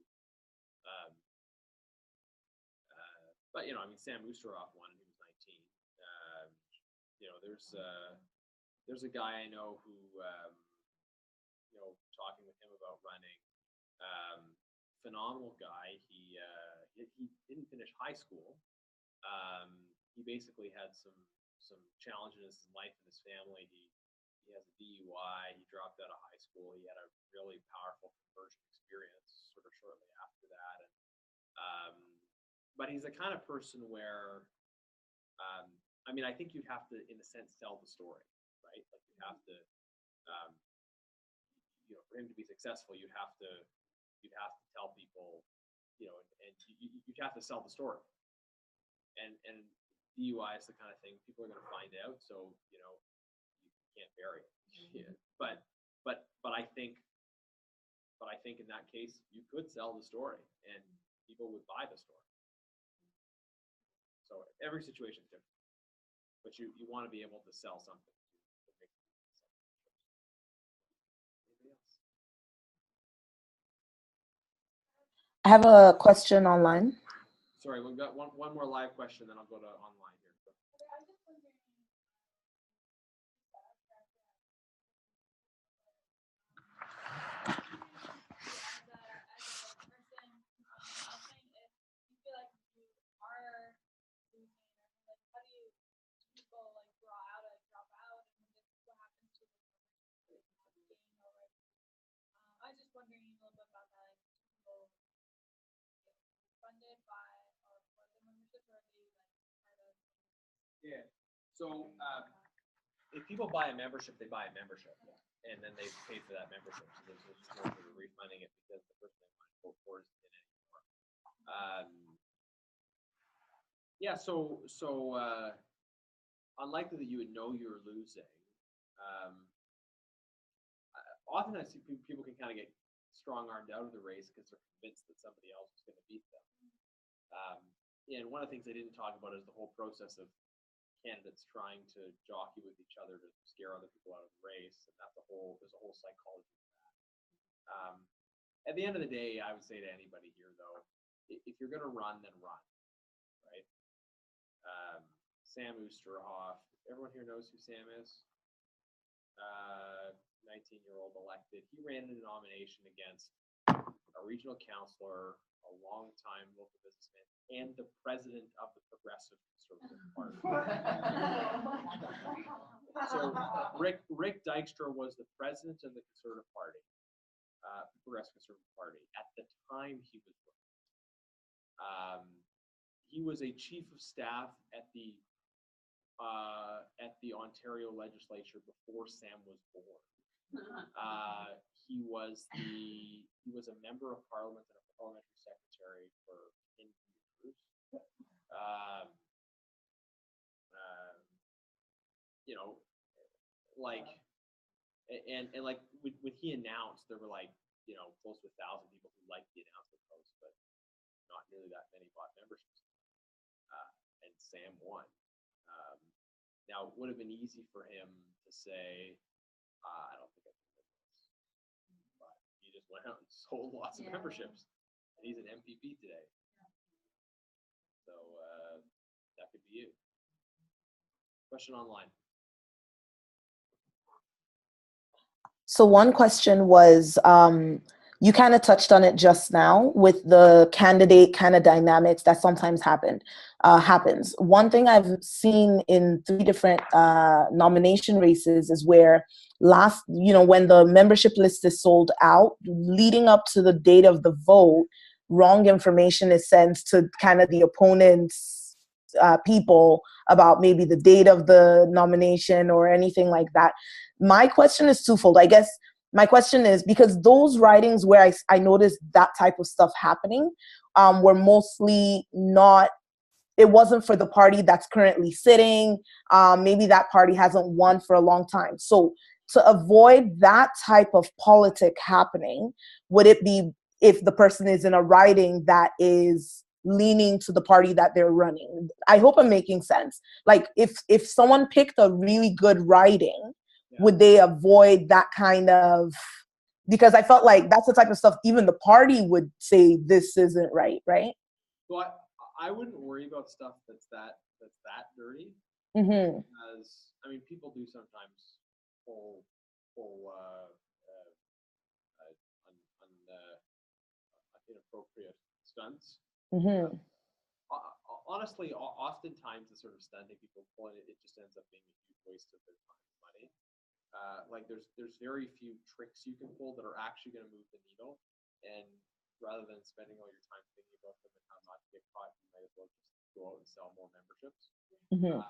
But you know, I mean, Sam Oosterhoff won and he was 19. You know, there's a guy I know who, you know, talking with him about running, phenomenal guy. He didn't finish high school. He basically had some challenges in his life and his family. He has a DUI. He dropped out of high school. He had a really powerful conversion experience sort of shortly after that. And but he's the kind of person where, I mean, I think you'd have to, in a sense, sell the story, right? Like you have to, you know, for him to be successful, you'd have to tell people, you know, and you'd have to sell the story. And DUI is the kind of thing people are going to find out, so you know, you can't bury it. Yeah. But I think in that case, you could sell the story, and people would buy the story. So every situation is different, but you want to be able to sell something. Anybody else? I have a question online. Sorry, we've got one more live question, then I'll go to online here. I was just wondering a little bit about that. Like, people get funded by or for the membership, or are they like part of? Yeah. So if people buy a membership, they buy a membership, and then they pay for that membership. So there's just no sort of refunding it because the person they want to vote for isn't in it anymore. Yeah. So unlikely that you would know you're losing. Often I see people can kind of get strong-armed out of the race because they're convinced that somebody else is going to beat them. And one of the things they didn't talk about is the whole process of candidates trying to jockey with each other to scare other people out of the race, and there's a whole psychology to that. At the end of the day, I would say to anybody here, though, if you're going to run, then run, right? Sam Oosterhoff, everyone here knows who Sam is? 19-year-old elected. He ran in a nomination against a regional councillor, a long-time local businessman, and the president of the Progressive Conservative Party. So Rick Dykstra was the president of the Conservative Party, Progressive Conservative Party, at the time he was running. He was a chief of staff at the Ontario legislature before Sam was born. He was a member of parliament and a parliamentary secretary for 10 years. You know, like And like when he announced, there were like, close to 1,000 people who liked the announcement post, but not nearly that many bought memberships. And Sam won. Now, it would have been easy for him to say, I don't think I can win this. But he just went out and sold lots of memberships. And he's an MPP today. So that could be you. Question online. So one question was, you kind of touched on it just now with the candidate kind of dynamics that sometimes happens. One thing I've seen in 3 different nomination races is where when the membership list is sold out, leading up to the date of the vote, wrong information is sent to kind of the opponent's people about maybe the date of the nomination or anything like that. My question is twofold. I guess my question is, because those writings where I noticed that type of stuff happening were mostly not, it wasn't for the party that's currently sitting. Maybe that party hasn't won for a long time. So to avoid that type of politic happening, would it be if the person is in a writing that is leaning to the party that they're running? I hope I'm making sense. Like if someone picked a really good writing, would they avoid that kind of, because I felt like that's the type of stuff even the party would say this isn't right? So I wouldn't worry about stuff that's that dirty. Mm-hmm. Because people do sometimes pull inappropriate stunts. Mm-hmm. Honestly, oftentimes the sort of stunting people pull it just ends up being a huge waste of their time and money. Like there's very few tricks you can pull that are actually going to move the needle, and rather than spending all your time thinking about them and how not to get caught, you might as well just go out and sell more memberships. Mm-hmm.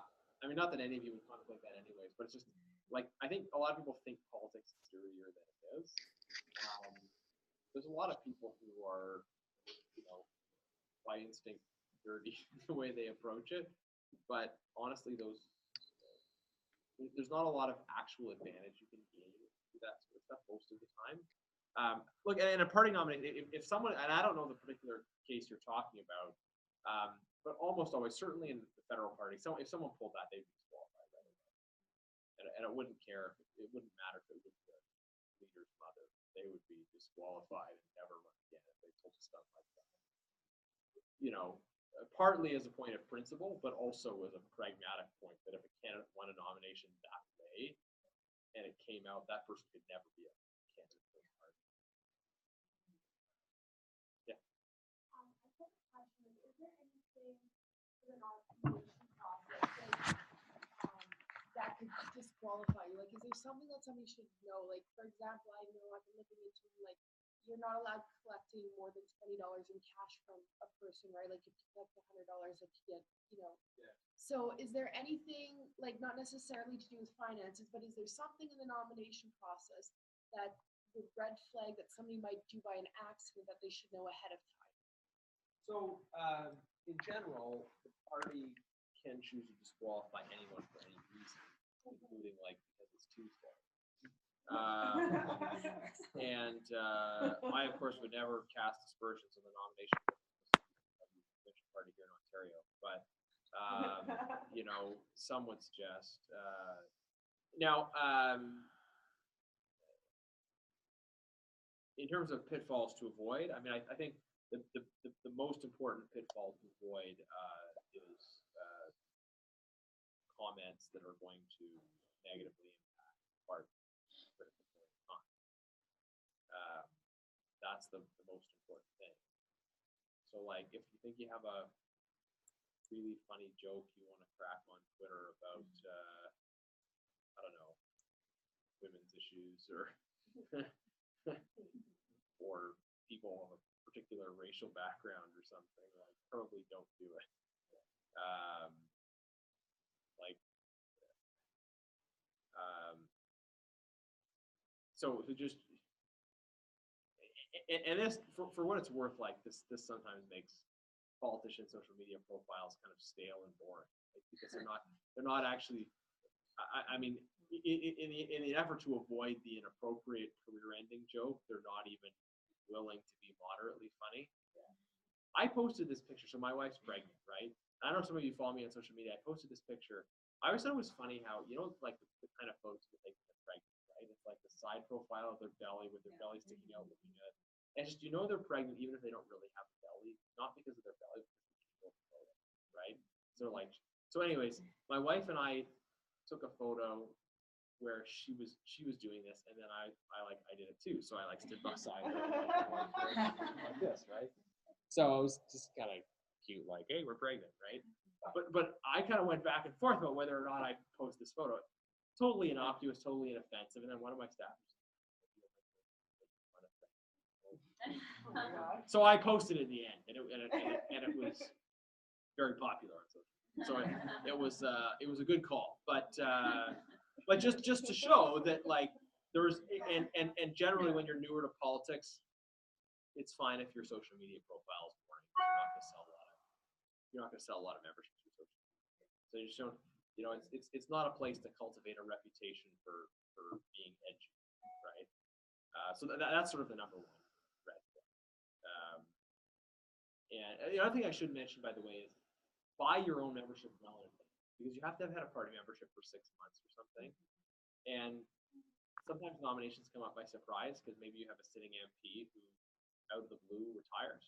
Not that any of you would contemplate that anyways, but it's just like, I think a lot of people think politics is dirtier than it is. There's a lot of people who are, by instinct dirty the way they approach it, but honestly, there's not a lot of actual advantage you can gain through that sort of stuff most of the time. Look, in a party nomination, if someone, and I don't know the particular case you're talking about, but almost always, certainly in the federal party, so if someone pulled that, they'd be disqualified right away. And it wouldn't care, it wouldn't matter if it was the leader's mother. They would be disqualified and never run again if they pulled stuff like that. Partly as a point of principle, but also as a pragmatic point that if a candidate won a nomination that way and it came out, that person could never be a candidate for the party. Yeah. I have a question. Is there anything for the nomination process that could disqualify you? Like, is there something that somebody should know? Like, for example, I know I've been looking into, like, you're not allowed collecting more than $20 in cash from a person, right? Like, if you collect $100, if you get, Yeah. So is there anything, like, not necessarily to do with finances, but is there something in the nomination process that would red flag that somebody might do by an accident that they should know ahead of time? So, in general, the party can choose to disqualify anyone for any reason, including, like, because it's Tuesday. And I, of course, would never cast aspersions on the nomination of the Provincial Party here in Ontario, but some would suggest. Now, in terms of pitfalls to avoid, I think the most important pitfall to avoid is comments that are going to negatively impact part. That's the most important thing. So, like, if you think you have a really funny joke you want to crack on Twitter about, I don't know, women's issues or or people of a particular racial background or something, like, probably don't do it. So just. And this, for what it's worth, like this sometimes makes politician social media profiles kind of stale and boring, like, because they're not actually. in the effort to avoid the inappropriate career-ending joke, they're not even willing to be moderately funny. I posted this picture. So my wife's pregnant, right? I don't know if some of you follow me on social media. I posted this picture. I always thought it was funny how, like the kind of photos they take when they're pregnant, right? It's like the side profile of their belly with their belly sticking out looking good. And just, they're pregnant even if they don't really have a belly, not because of their belly, because of the photo, right? So anyways, my wife and I took a photo where she was doing this, and then I did it too. So I stood beside her like this, right? So it was just kind of cute, like, hey, we're pregnant, right? But I kind of went back and forth about whether or not I post this photo. Totally innocuous, totally inoffensive. And then one of my staff so I posted it in the end, and it was very popular. So it was a good call, but just to show that there's and generally when you're newer to politics, it's fine if your social media profile is boring. You're not going to sell a lot of memberships through social media. So you just don't. It's not a place to cultivate a reputation for being edgy, right? So that's sort of the number one red flag. And the other thing I should mention, by the way, is buy your own membership relatively, because you have to have had a party membership for 6 months or something. And sometimes nominations come up by surprise because maybe you have a sitting MP who, out of the blue, retires.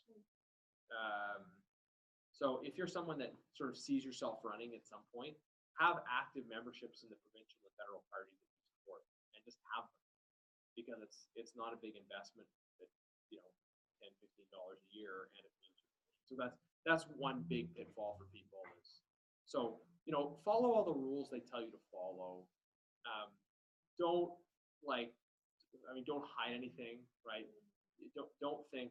So if you're someone that sort of sees yourself running at some point, have active memberships in the provincial and federal parties that you support, and just have them, because it's not a big investment that $10-15 a year, and it means so that's one big pitfall for people is follow all the rules they tell you to follow. Don't hide anything, right? Don't think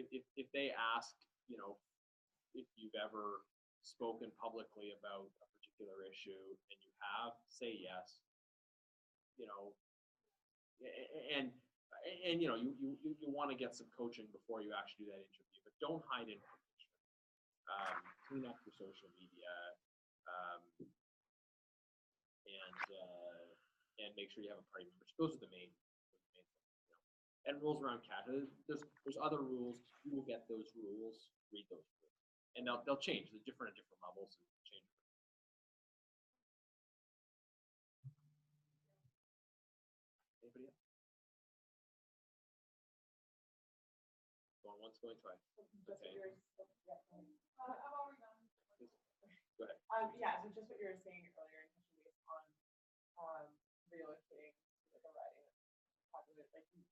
if they ask if you've ever spoken publicly about a particular issue and you have, say yes. And you want to get some coaching before you actually do that interview, but don't hide information. Clean up your social media, and make sure you have a party membership. Those are the main things. And rules around Canada. There's other rules. You will get those rules. Read those rules, and they'll change. They're different at different levels and change. Anybody else? Going once, going twice. Okay. I've already done. Go ahead. Yeah, so just what you were saying earlier, and touching base on relocating a riding population,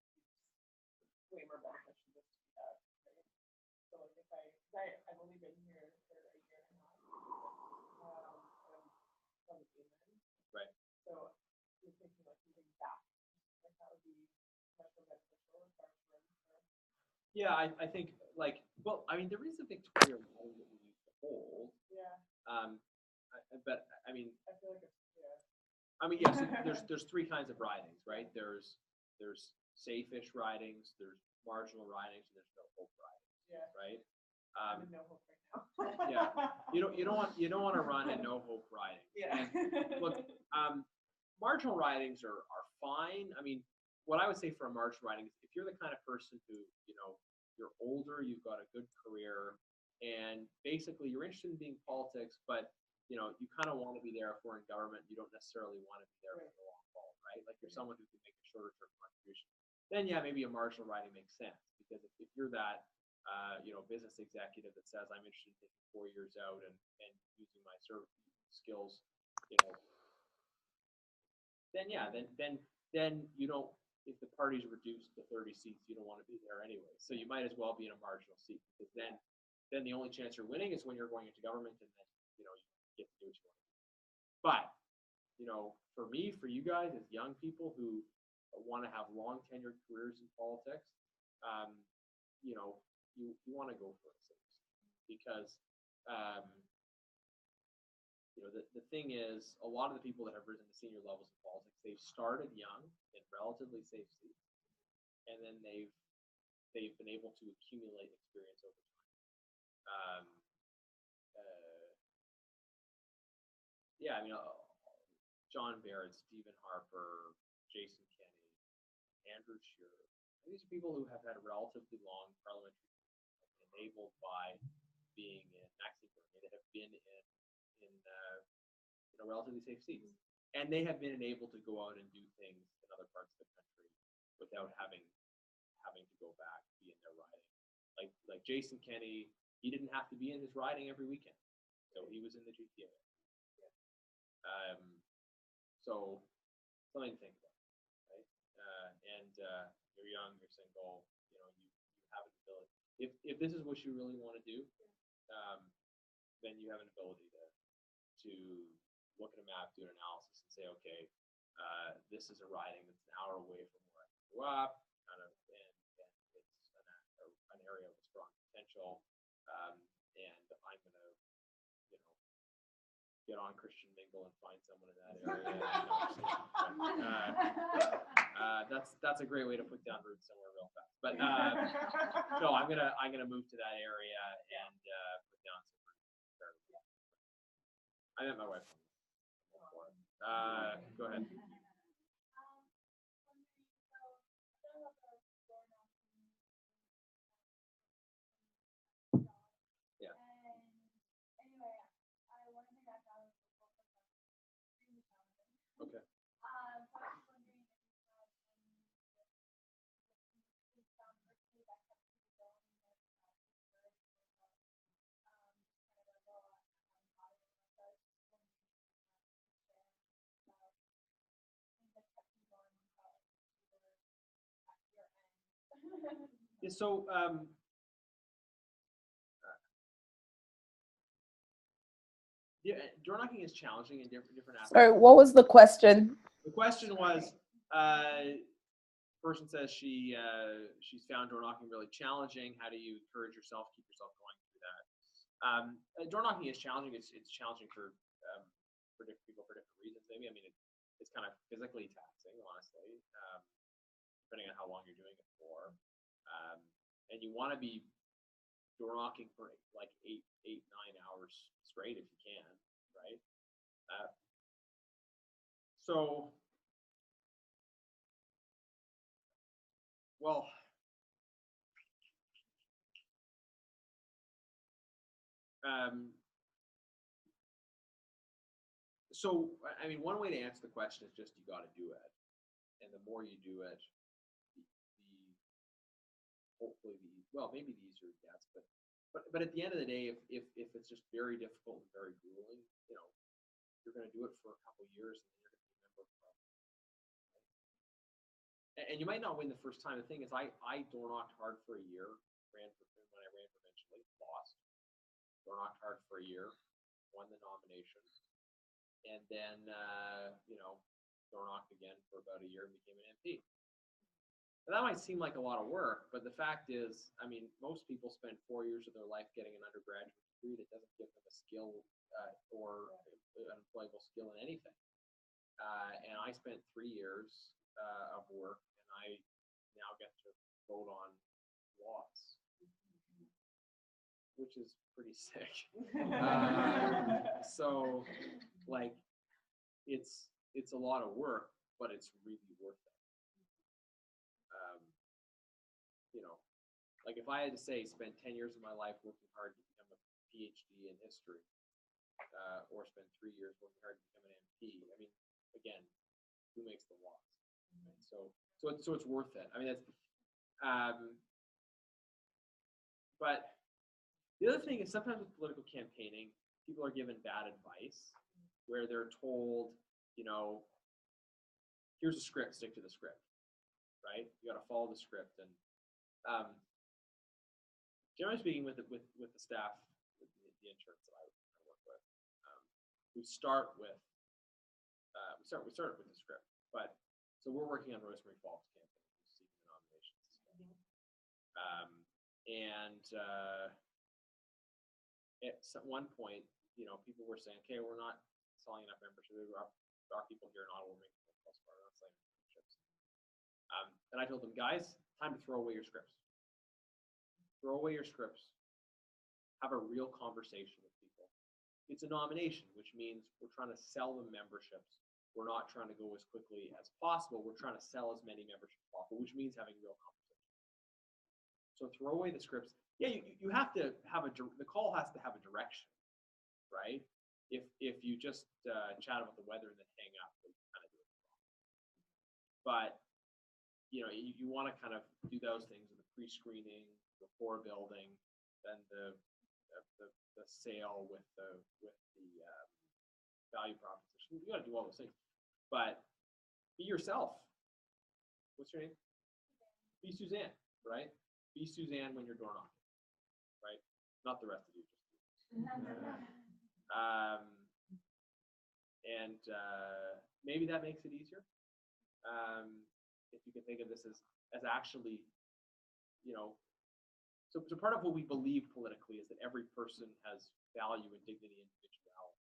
way more beneficial just to do that, right? So if I've only been here for a year and a half, from the mainland. Right. So you're thinking moving back, that would be much more beneficial as far as running. Yeah, I think there is a Victoria model that we used to hold. Yeah. But I mean. I feel like it's Yes. There's three kinds of ridings, right? There's safe-ish ridings, there's marginal ridings, and there's no hope ridings. Yeah. Right. I'm in no hope right now. Yeah. You don't want to run in no hope ridings. Yeah. And look, marginal ridings are fine. What I would say for a marginal riding is if you're the kind of person who you're older, you've got a good career, and basically you're interested in being politics, but you kind of want to be there if we're in government. You don't necessarily want to be there for the long haul, right? Like you're someone who can make a shorter term contribution. Then yeah, maybe a marginal riding makes sense, because if you're that business executive that says I'm interested in taking 4 years out and using my service skills, then you don't. If the party's reduced to 30 seats, you don't want to be there anyway. So you might as well be in a marginal seat, because then the only chance you're winning is when you're going into government, and then you get to do what you want to do. But for me, for you guys as young people who want to have long tenured careers in politics, you want to go for it, because the thing is, a lot of the people that have risen to senior levels of politics, they've started young in relatively safe seats, and then they've been able to accumulate experience over time. John Barrett, Stephen Harper, Jason Kenney, Andrew Shearer. These are people who have had relatively long parliamentary enabled by being in Maxine that have been in relatively safe seats, and they have been enabled to go out and do things in other parts of the country without having to go back be in their riding. Like Jason Kenney, he didn't have to be in his riding every weekend, so he was in the GTA. So something to think about, right? You're young, you're single, you have an ability. If this is what you really want to do, then you have an ability to look at a map, do an analysis, and say, okay, this is a riding that's an hour away from where I grew up, kind of, and it's an area with strong potential, and I'm gonna, get on Christian Mingle and find someone in that area. That's a great way to put down roots somewhere real fast. But no, I'm gonna move to that area and put down some roots. I met my wife. Go ahead. Yeah. Okay. Yeah, so door knocking is challenging in different aspects. Sorry, what was the question? The question was, person says she's found door knocking really challenging. How do you encourage yourself, keep yourself going through that? Door knocking is challenging. It's challenging for different people for different reasons. Maybe it's kind of physically taxing, honestly, depending on how long you're doing it for. And you want to be door knocking for like 8, 9 hours straight if you can, right? One way to answer the question is just you got to do it, and the more you do it, maybe the easier it gets. But at the end of the day, if it's just very difficult and very grueling, you're going to do it for a couple of years, and then you're going to remember from. And you might not win the first time. The thing is, I door knocked hard for a year. When I ran provincially, lost. Door knocked hard for a year, won the nomination, and then door knocked again for about a year and became an MP. And that might seem like a lot of work, but the fact is, most people spend 4 years of their life getting an undergraduate degree that doesn't give them a skill or an employable skill in anything. And I spent 3 years of work, and I now get to vote on laws, which is pretty sick. So, it's a lot of work, but it's really worth it. If I had to say, spend 10 years of my life working hard to become a PhD in history, or spend 3 years working hard to become an MP, again, who makes the laws? Right? So it's worth it. That's. But the other thing is sometimes with political campaigning, people are given bad advice, where they're told, here's a script, stick to the script, right? You got to follow the script. And generally speaking, with the staff, with the interns that I work with, we start with the script. But so we're working on Rosemary Falls campaign, seeking the nominations. At one point, people were saying, okay, we're not selling enough membership. Our people here in Ottawa making phone calls for not selling memberships. And I told them, guys, time to throw away your scripts. Throw away your scripts. Have a real conversation with people. It's a nomination, which means we're trying to sell them memberships. we're not trying to go as quickly as possible. We're trying to sell as many memberships as possible, which means having real conversation. So throw away the scripts. Yeah, you have to have the call has to have a direction, right? If you just chat about the weather and then hang up, then you kind of do it wrong. But you want to kind of do those things in the pre-screening, rapport building, then the sale with the value proposition. You got to do all those things, but be yourself. What's your name? Be Suzanne, right? Be Suzanne when you're door knocking, right? Not the rest of you. And maybe that makes it easier. If you can think of this as actually, so part of what we believe politically is that every person has value and dignity and individuality.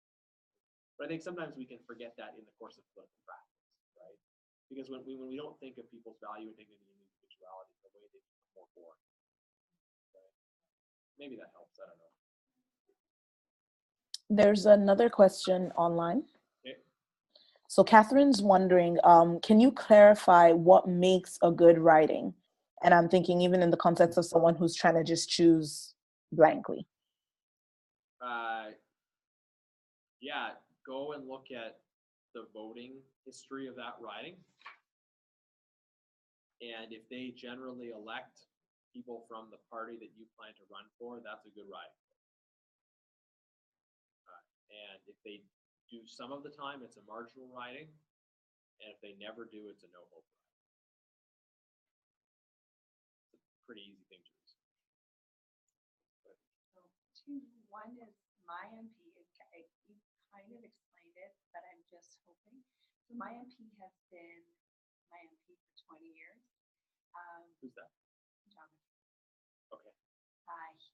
But I think sometimes we can forget that in the course of political practice, right? Because when we don't think of people's value and dignity and individuality, the way they become more boring. Right? Maybe that helps. I don't know. There's another question online. Okay. So Catherine's wondering, can you clarify what makes a good writing? And I'm thinking even in the context of someone who's trying to just choose blankly. Yeah, go and look at the voting history of that riding. And if they generally elect people from the party that you plan to run for, that's a good riding. And if they do some of the time, it's a marginal riding. And if they never do, it's a no-hope riding. It's a pretty easy thing to research. So one is my MP. You kind of explained it, but I'm just hoping. So my MP has been my MP for 20 years. Who's that? John. Okay.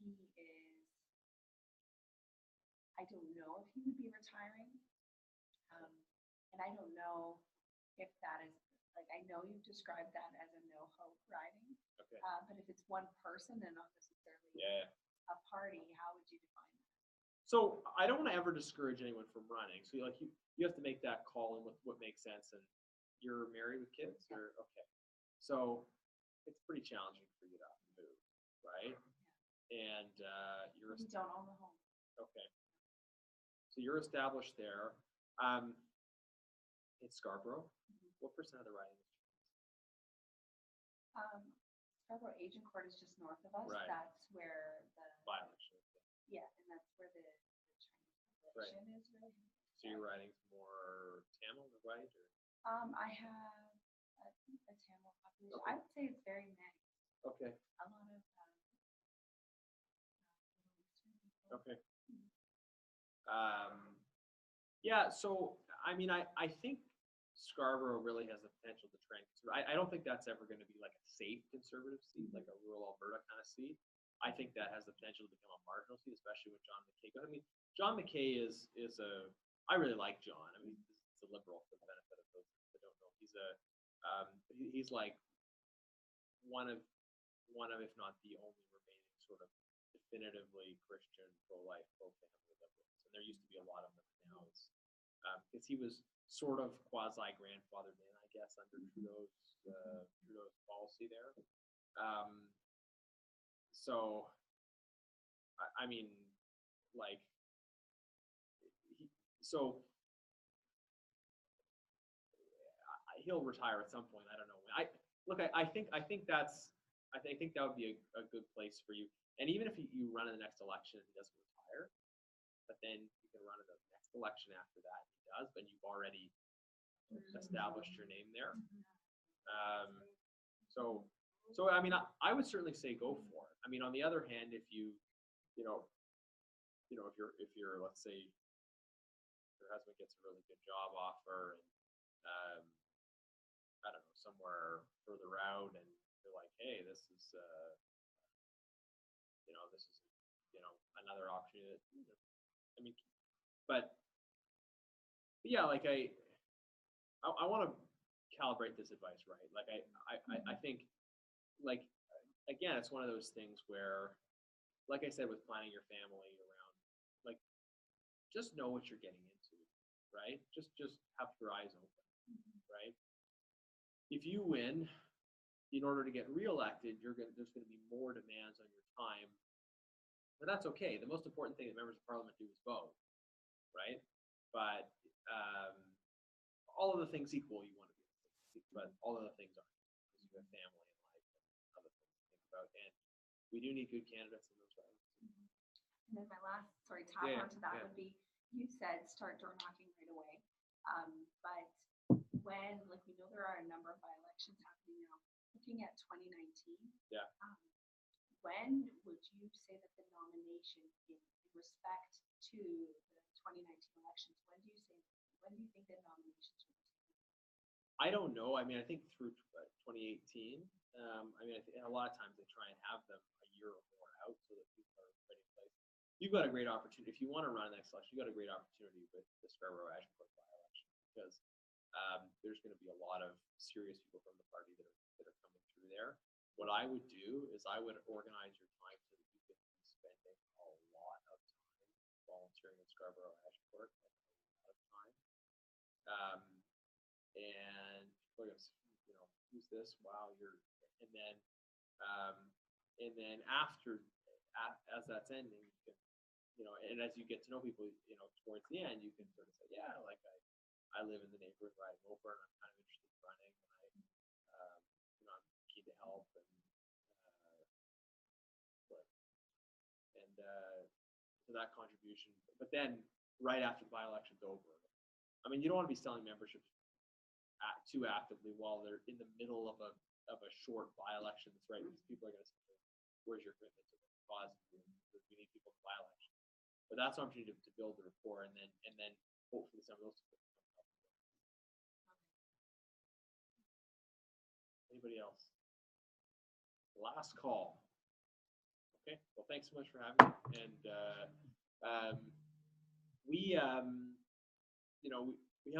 He is. I don't know if he would be retiring, and I don't know if that is like. I know you've described that as a no-hope riding. Okay. But if it's one person and not necessarily a party, how would you define that? So I don't want to ever discourage anyone from running. So you have to make that call and what makes sense. And you're married with kids, or okay. So it's pretty challenging for you to move, right? Yeah. And you don't own the home. Okay. So you're established there. In Scarborough, what percent of the riding is Germans? Scarborough Agent Court is just north of us. Right. That's where the by-election. Yeah, and that's where the Chinese election is really. So your riding's more Tamil, right? Or? I have a Tamil population. Okay. I would say it's very mixed. Okay. A lot of okay. Yeah, so I mean, I think Scarborough really has the potential to trend. I don't think that's ever going to be like a safe conservative seat, like a rural Alberta kind of seat. I think that has the potential to become a marginal seat, especially with John McKay. I mean, John McKay is a. I really like John. I mean, he's a liberal for the benefit of those that don't know. He's like one of if not the only remaining sort of definitively Christian pro-life, pro-family liberals. And there used to be a lot of them now. It's because he was sort of quasi-grandfathered in, I guess, under Trudeau's policy there. So, I mean, like, he'll retire at some point. I don't know. I think that would be a good place for you. And even if you run in the next election and he doesn't retire, but then you can run in the next election after that. He does, but you've already established your name there. So I mean, I would certainly say go for it. I mean, on the other hand, if you're let's say your husband gets a really good job offer and I don't know, somewhere further out, and you're like, hey, this is another opportunity. I mean, but yeah, like I want to calibrate this advice right. Like I think, like, again, it's one of those things where, like I said, with planning your family around, like, just know what you're getting into, right? Just have your eyes open, right? If you win, in order to get reelected, there's going to be more demands on your time, but that's okay. The most important thing that members of parliament do is vote, right? But all of the things equal, you want to be, but all of the things aren't, because you have family and life and other things to think about, and we do need good candidates in those roles. And then my last, tap onto that would be, you said start door knocking right away. But when, like, we know there are a number of by-elections happening now, looking at 2019. Yeah. When would you say that the nomination in respect to the 2019 elections, when do you think the nominations will be? I don't know. I mean, I think through 2018, I mean, a lot of times they try and have them a year or more out so that people are ready to play. You've got a great opportunity. If you want to run the next election, you've got a great opportunity with the Scarborough-Ashford by-election, because there's going to be a lot of serious people from the party that are coming through there. What I would do is I would organize your time so that you can be spending a lot of time volunteering in Scarborough-Ashford, a lot of time. And people are going to, who's this? Wow, and then after, as that's ending, you can, and as you get to know people, towards the end, you can sort of say, yeah, like I live in the neighborhood where I live over, and I'm kind of interested in running, and I'm keen to help, and so that contribution. But then right after the by-election's over, I mean, you don't want to be selling memberships too actively while they're in the middle of a short by-election. That's right, because people are going to say, where's your commitment to the cause? We need people in the by-election. But that's an opportunity to build the rapport, and then hopefully some of those people come up. Anybody else? Last call. Okay, well, thanks so much for having me. And we have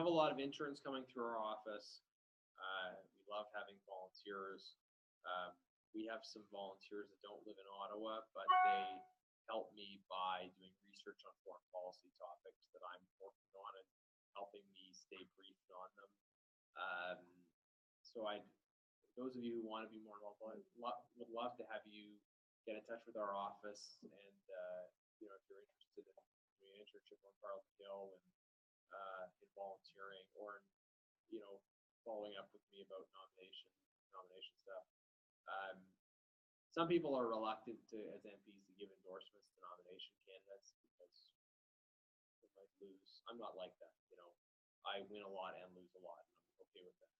a lot of interns coming through our office. We love having volunteers. We have some volunteers that don't live in Ottawa, but they help me by doing research on foreign policy topics that I'm working on and helping me stay briefed on them. So those of you who want to be more involved, would love to have you get in touch with our office, and if you're interested in doing an internship on Parliament Hill and in volunteering, or following up with me about nomination stuff. Some people are reluctant as MPs to give endorsements to nomination candidates because they might lose. I'm not like that. I win a lot and lose a lot, and I'm okay with that.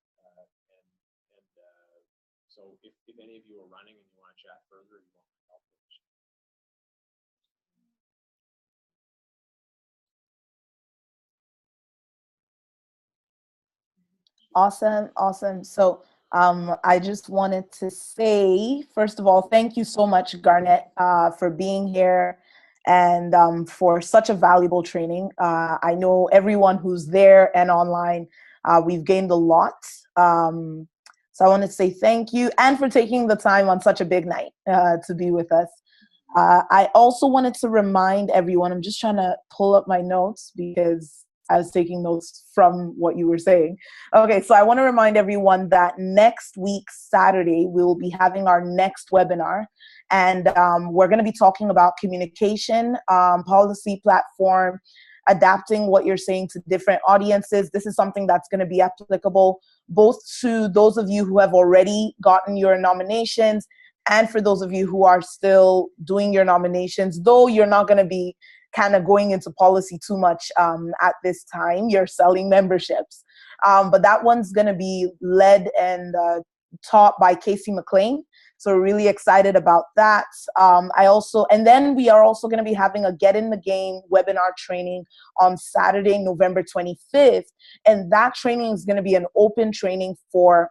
So if any of you are running and you want to chat further, you want my help. Awesome. So I just wanted to say, first of all, thank you so much, Garnett, for being here and for such a valuable training. I know everyone who's there and online, we've gained a lot. So I want to say thank you, and for taking the time on such a big night to be with us. I also wanted to remind everyone, I'm just trying to pull up my notes because I was taking notes from what you were saying. Okay, so I want to remind everyone that next week, Saturday, we will be having our next webinar. And we're going to be talking about communication, policy platform, adapting what you're saying to different audiences. This is something that's going to be applicable both to those of you who have already gotten your nominations and for those of you who are still doing your nominations, though you're not going to be kind of going into policy too much at this time. You're selling memberships. But that one's going to be led and taught by Casey McLean. So we're really excited about that. And then we are also going to be having a Get in the Game webinar training on Saturday, November 25th. And that training is going to be an open training for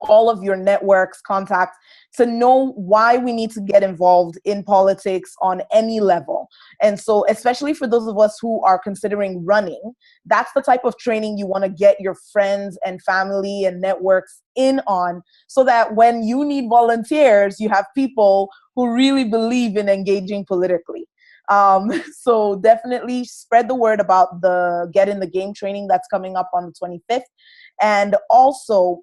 all of your networks, contacts, to know why we need to get involved in politics on any level. And so, especially for those of us who are considering running, that's the type of training you want to get your friends and family and networks in on, so that when you need volunteers, you have people who really believe in engaging politically. So definitely spread the word about the Get in the Game training that's coming up on the 25th. And also,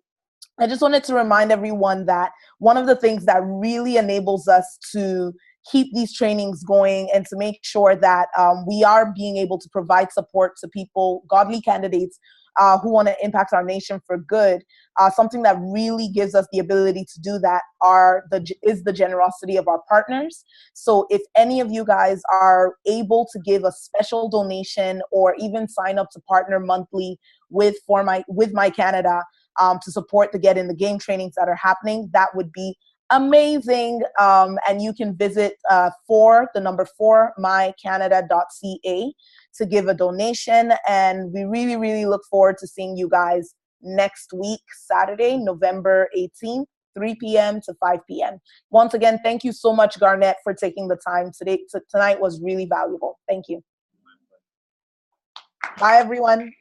I just wanted to remind everyone that one of the things that really enables us to keep these trainings going and to make sure that we are being able to provide support to people, godly candidates who want to impact our nation for good, something that really gives us the ability to do that is the generosity of our partners. So if any of you guys are able to give a special donation or even sign up to partner monthly with MYCanada, to support the Get in the Game trainings that are happening, that would be amazing. And you can visit 4mycanada.ca to give a donation. And we really, really look forward to seeing you guys next week, Saturday, November 18th, 3 p.m. to 5 p.m. Once again, thank you so much, Garnett, for taking the time today. Tonight was really valuable. Thank you. Bye, everyone.